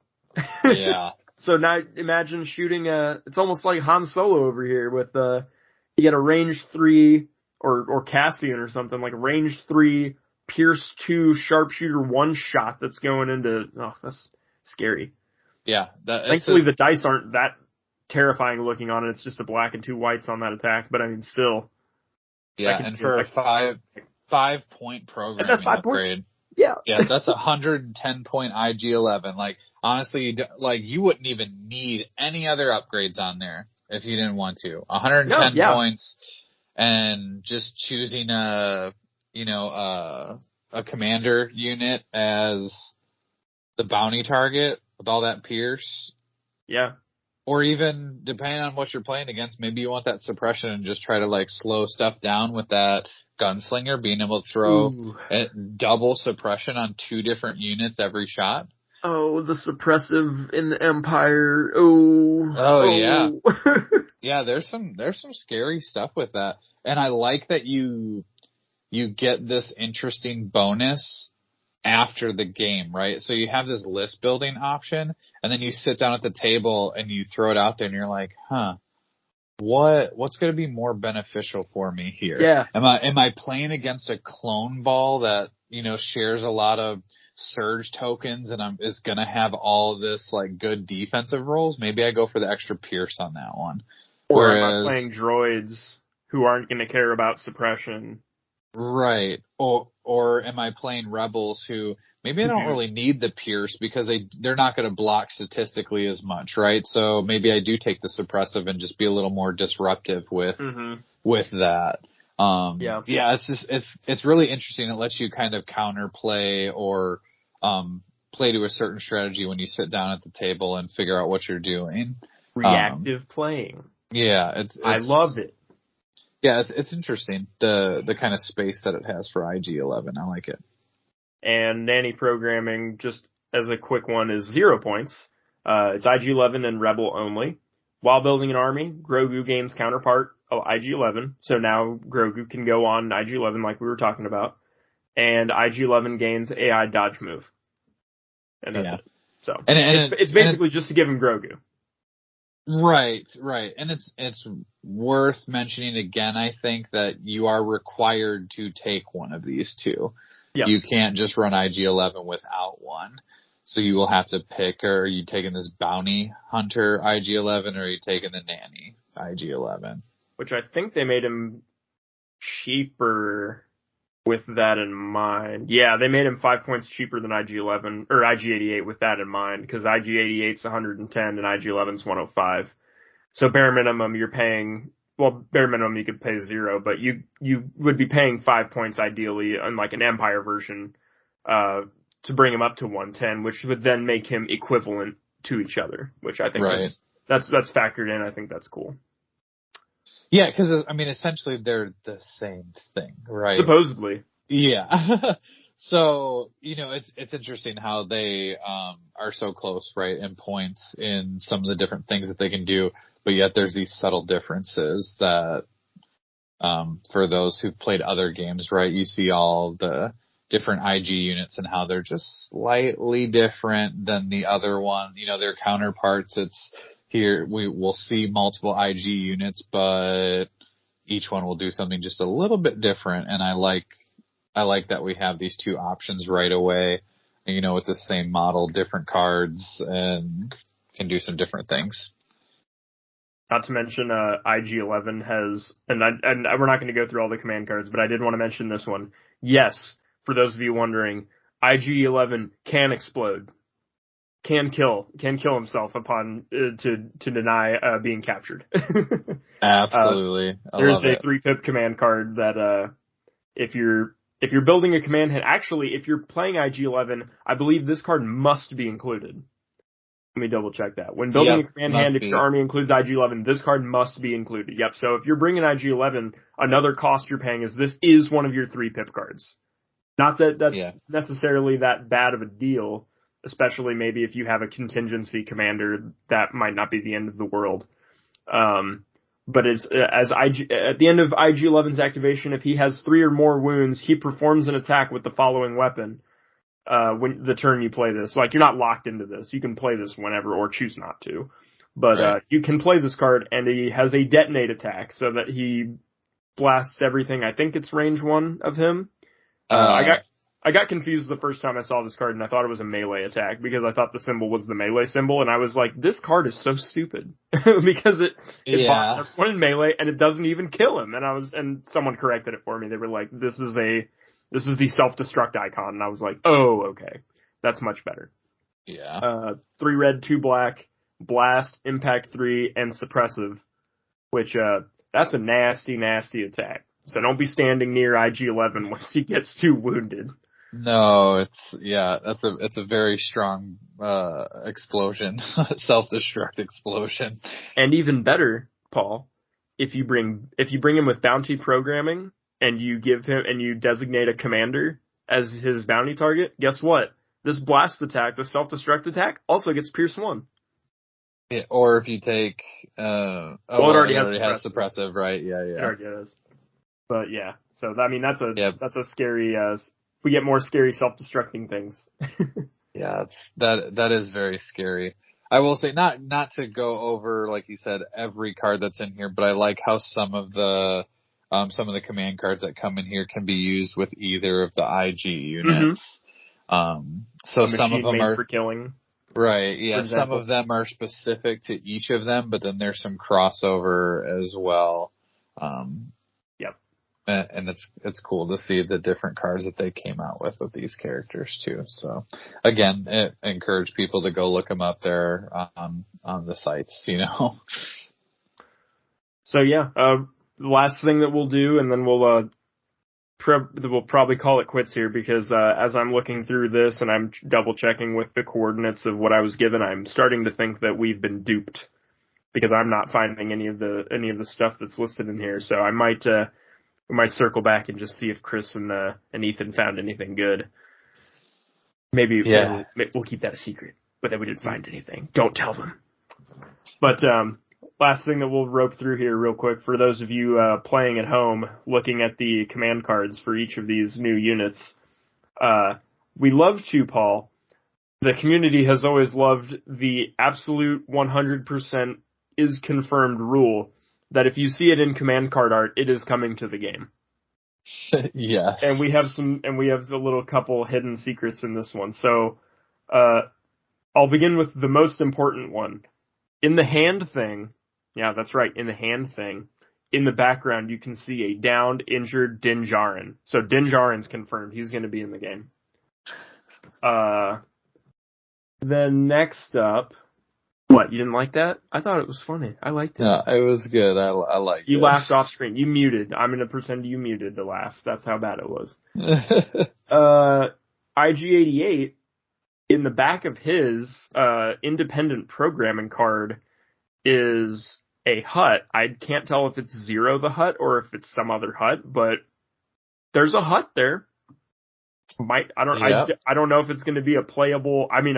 Yeah. So now imagine shooting it's almost like Han Solo over here with, you get a range 3 or Cassian or something, like a range 3 Pierce 2 Sharpshooter 1 shot that's going into, that's scary. Yeah. Thankfully the dice aren't that terrifying looking on it. It's just a black and 2 whites on that attack, but I mean still. Yeah, and for a 5-point programming upgrade. Points. Yeah. Yeah, that's 110 point IG-11. Like, honestly, you wouldn't even need any other upgrades on there if you didn't want to. 110 points and just choosing a commander unit as the bounty target with all that Pierce. Yeah. Or even, depending on what you're playing against, maybe you want that suppression and just try to, like, slow stuff down with that Gunslinger, being able to throw a double suppression on 2 different units every shot. Oh, the suppressive in the Empire. Yeah. Yeah, there's some scary stuff with that. And I like that you get this interesting bonus after the game, right? So you have this list building option, and then you sit down at the table and you throw it out there and you're like, what's going to be more beneficial for me here? Yeah. Am I playing against a clone ball that, you know, shares a lot of surge tokens and is going to have all of this like good defensive roles? Maybe I go for the extra Pierce on that one. Or am I playing droids who aren't going to care about suppression? Right. Or am I playing rebels who maybe I don't really need the Pierce because they're not going to block statistically as much, right? So maybe I do take the suppressive and just be a little more disruptive with that. It's really interesting. It lets you kind of counterplay or play to a certain strategy when you sit down at the table and figure out what you're doing. Reactive playing. Yeah, I love it. Yeah, it's interesting, the kind of space that it has for IG-11. I like it. And nanny programming, just as a quick one, is 0 points. It's IG-11 and Rebel only. While building an army, Grogu gains counterpart of IG-11. So now Grogu can go on IG-11 like we were talking about. And IG-11 gains AI dodge move. And that's it. So it's basically just to give him Grogu. Right. And it's worth mentioning again, I think, that you are required to take one of these two. Yep. You can't just run IG-11 without one. So you will have to pick, are you taking this bounty hunter IG-11 or are you taking the nanny IG-11? Which I think they made him cheaper with that in mind. Yeah, they made him 5 points cheaper than IG-11 or IG-88 with that in mind, because IG-88's 110 and IG-11's 105. So bare minimum, you're paying. Well, bare minimum you could pay 0, but you would be paying 5 points ideally on like an Empire version to bring him up to 110, which would then make him equivalent to each other, which I think that's factored in. I think that's cool. Yeah, because I mean, essentially they're the same thing, right? Supposedly. Yeah. So, it's interesting how they are so close, right, in points in some of the different things that they can do, but yet there's these subtle differences that for those who've played other games, right, you see all the different IG units and how they're just slightly different than the other one, their counterparts. It's here we'll see multiple IG units, but each one will do something just a little bit different, and I like that we have these two options right away, with the same model, different cards, and can do some different things. Not to mention, IG-11 has, and we're not going to go through all the command cards, but I did want to mention this one. Yes, for those of you wondering, IG-11 can explode, can kill himself upon to deny being captured. Absolutely, there's a 3-pip command card that if you're building a command hand, actually, if you're playing IG-11, I believe this card must be included. Let me double check that. When building a command hand, if your army includes IG-11, this card must be included. Yep. So if you're bringing IG-11, another cost you're paying is this is one of your 3-pip cards. Not that that's necessarily that bad of a deal, especially maybe if you have a contingency commander, that might not be the end of the world. But at the end of IG-11's activation, if he has 3 or more wounds, he performs an attack with the following weapon. When the turn you play this, like, you're not locked into this. You can play this whenever or choose not to. But you can play this card, and he has a detonate attack, so that he blasts everything. I think it's range 1 of him. I got confused the first time I saw this card, and I thought it was a melee attack because I thought the symbol was the melee symbol, and I was like, this card is so stupid because it blocks everyone in melee and it doesn't even kill him. And someone corrected it for me. They were like, this is the self-destruct icon, and I was like, oh, okay, that's much better. Yeah. 3 red, 2 black, blast, impact 3, and suppressive, which that's a nasty, nasty attack. So don't be standing near IG-11 once he gets too wounded. No, it's a very strong explosion, self-destruct explosion. And even better, Paul, if you bring him with bounty programming and you designate a commander as his bounty target, guess what? This blast attack, the self-destruct attack, also gets Pierce 1. Yeah, or if you take it already has suppressive, right? Yeah. It already does. But yeah, so I mean that's a scary. We get more scary self-destructing things. Yeah, that is very scary. I will say not to go over, like you said, every card that's in here, but I like how some of the command cards that come in here can be used with either of the IG units. Mm-hmm. So some of them are for killing. Right, yeah. Some of them are specific to each of them, but then there's some crossover as well. And it's cool to see the different cards that they came out with these characters too. So again, I encourage people to go look them up there on the sites, So yeah, the last thing that we'll do, and then we'll probably call it quits here, because as I'm looking through this and I'm double checking with the coordinates of what I was given, I'm starting to think that we've been duped, because I'm not finding any of the stuff that's listed in here. So I might. We might circle back and just see if Chris and Ethan found anything good. Maybe we'll keep that a secret, but that we didn't find anything. Don't tell them. But last thing that we'll rope through here real quick, for those of you playing at home, looking at the command cards for each of these new units, we love to, Paul. The community has always loved the absolute 100% is confirmed rule that if you see it in command card art, it is coming to the game. Yes. And we have a little couple hidden secrets in this one. So, I'll begin with the most important one. In the hand thing, yeah, that's right, in the hand thing, in the background, you can see a downed, injured Djarin. So Djarin's confirmed. He's going to be in the game. Then next up, what? You didn't like that? I thought it was funny. I liked it. No, it was good. I liked it. You laughed off screen. You muted. I'm going to pretend you muted to laugh. That's how bad it was. IG88, in the back of his independent programming card is a hut. I can't tell if it's Zero the Hut or if it's some other hut, but there's a hut there. I don't know if it's going to be a playable. I mean,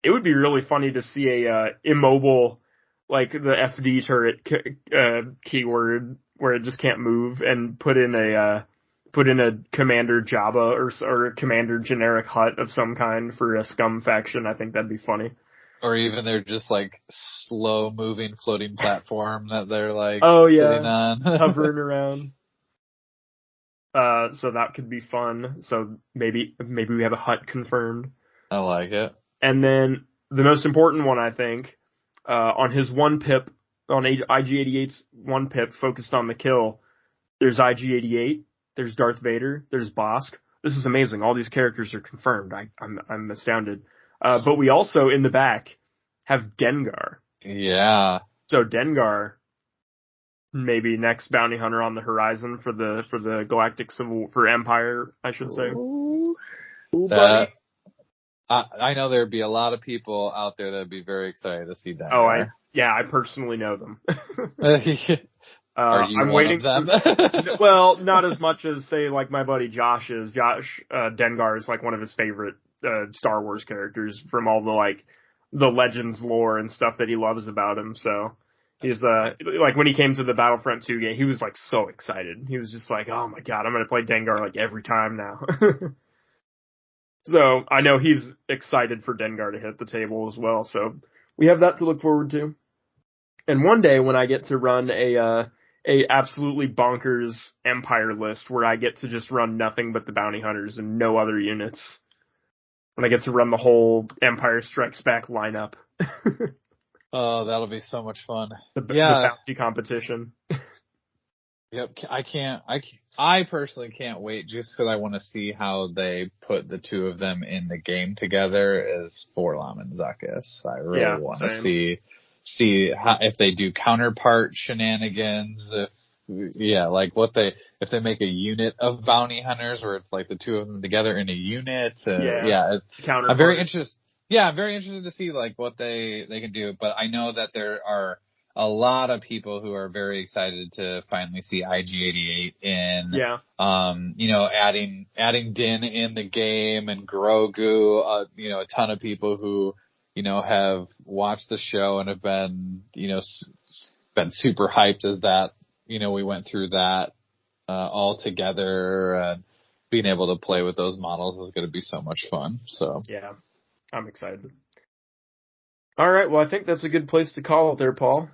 it would be really funny to see a immobile, like the FD turret keyword where it just can't move, and put in a Commander Jabba or a Commander generic hut of some kind for a scum faction. I think that'd be funny. Or even they're just like slow moving floating platform that they're like sitting on. Hovering around. So that could be fun. So maybe we have a hut confirmed. I like it. And then the most important one, I think, on his 1-pip, on IG88's 1-pip focused on the kill, there's IG88, there's Darth Vader, there's Bosk. This is amazing. All these characters are confirmed. I'm astounded. But we also, in the back, have Dengar. Yeah. So Dengar, maybe next bounty hunter on the horizon for the Galactic Civil, for Empire, I should say. Ooh, buddy. I know there'd be a lot of people out there that'd be very excited to see that. I personally know them. Are you I'm one waiting of them? Well, not as much as, say, like my buddy Josh is. Josh, Dengar is like one of his favorite Star Wars characters from all the Legends lore and stuff that he loves about him. So he's like, when he came to the Battlefront 2 game, he was like so excited. He was just like, oh my god, I'm gonna play Dengar like every time now. So I know he's excited for Dengar to hit the table as well. So we have that to look forward to. And one day when I get to run a absolutely bonkers Empire list where I get to just run nothing but the bounty hunters and no other units, when I get to run the whole Empire Strikes Back lineup. Oh, that'll be so much fun. The bounty competition. Yep, I personally can't wait just because I want to see how they put the two of them in the game together as Forlom and Zuckuss. I really want to see how, if they do counterpart shenanigans, if they make a unit of bounty hunters where it's like the two of them together in a unit. I'm very interested. Yeah, I'm very interested to see like what they can do, but I know that there are a lot of people who are very excited to finally see IG88 in, adding Din in the game and Grogu, a ton of people who, have watched the show and have been, been super hyped as that, we went through that, all together, and being able to play with those models is going to be so much fun. So yeah, I'm excited. All right. Well, I think that's a good place to call it there, Paul.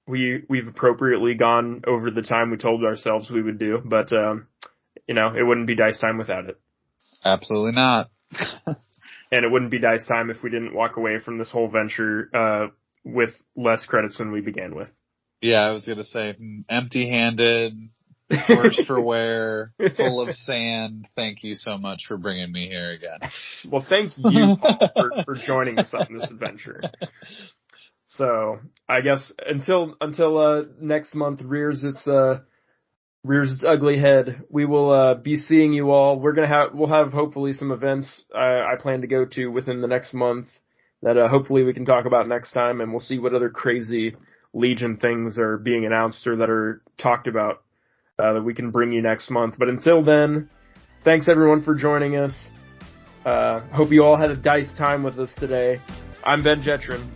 We've appropriately gone over the time we told ourselves we would do, but, it wouldn't be dice time without it. Absolutely not. And it wouldn't be dice time if we didn't walk away from this whole venture, with less credits than we began with. Yeah, I was going to say empty-handed, worse for wear, full of sand. Thank you so much for bringing me here again. Well, thank you, Paul, for joining us on this adventure. So I guess until next month rears its ugly head, we will be seeing you all. We'll have hopefully some events I plan to go to within the next month that hopefully we can talk about next time, and we'll see what other crazy Legion things are being announced or that are talked about that we can bring you next month. But until then, thanks everyone for joining us. Hope you all had a dice time with us today. I'm Ben Djarin.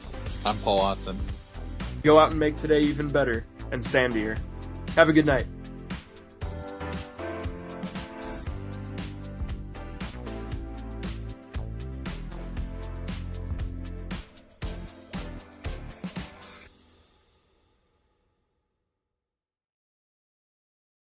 I'm Paul Watson. Go out and make today even better and sandier. Have a good night.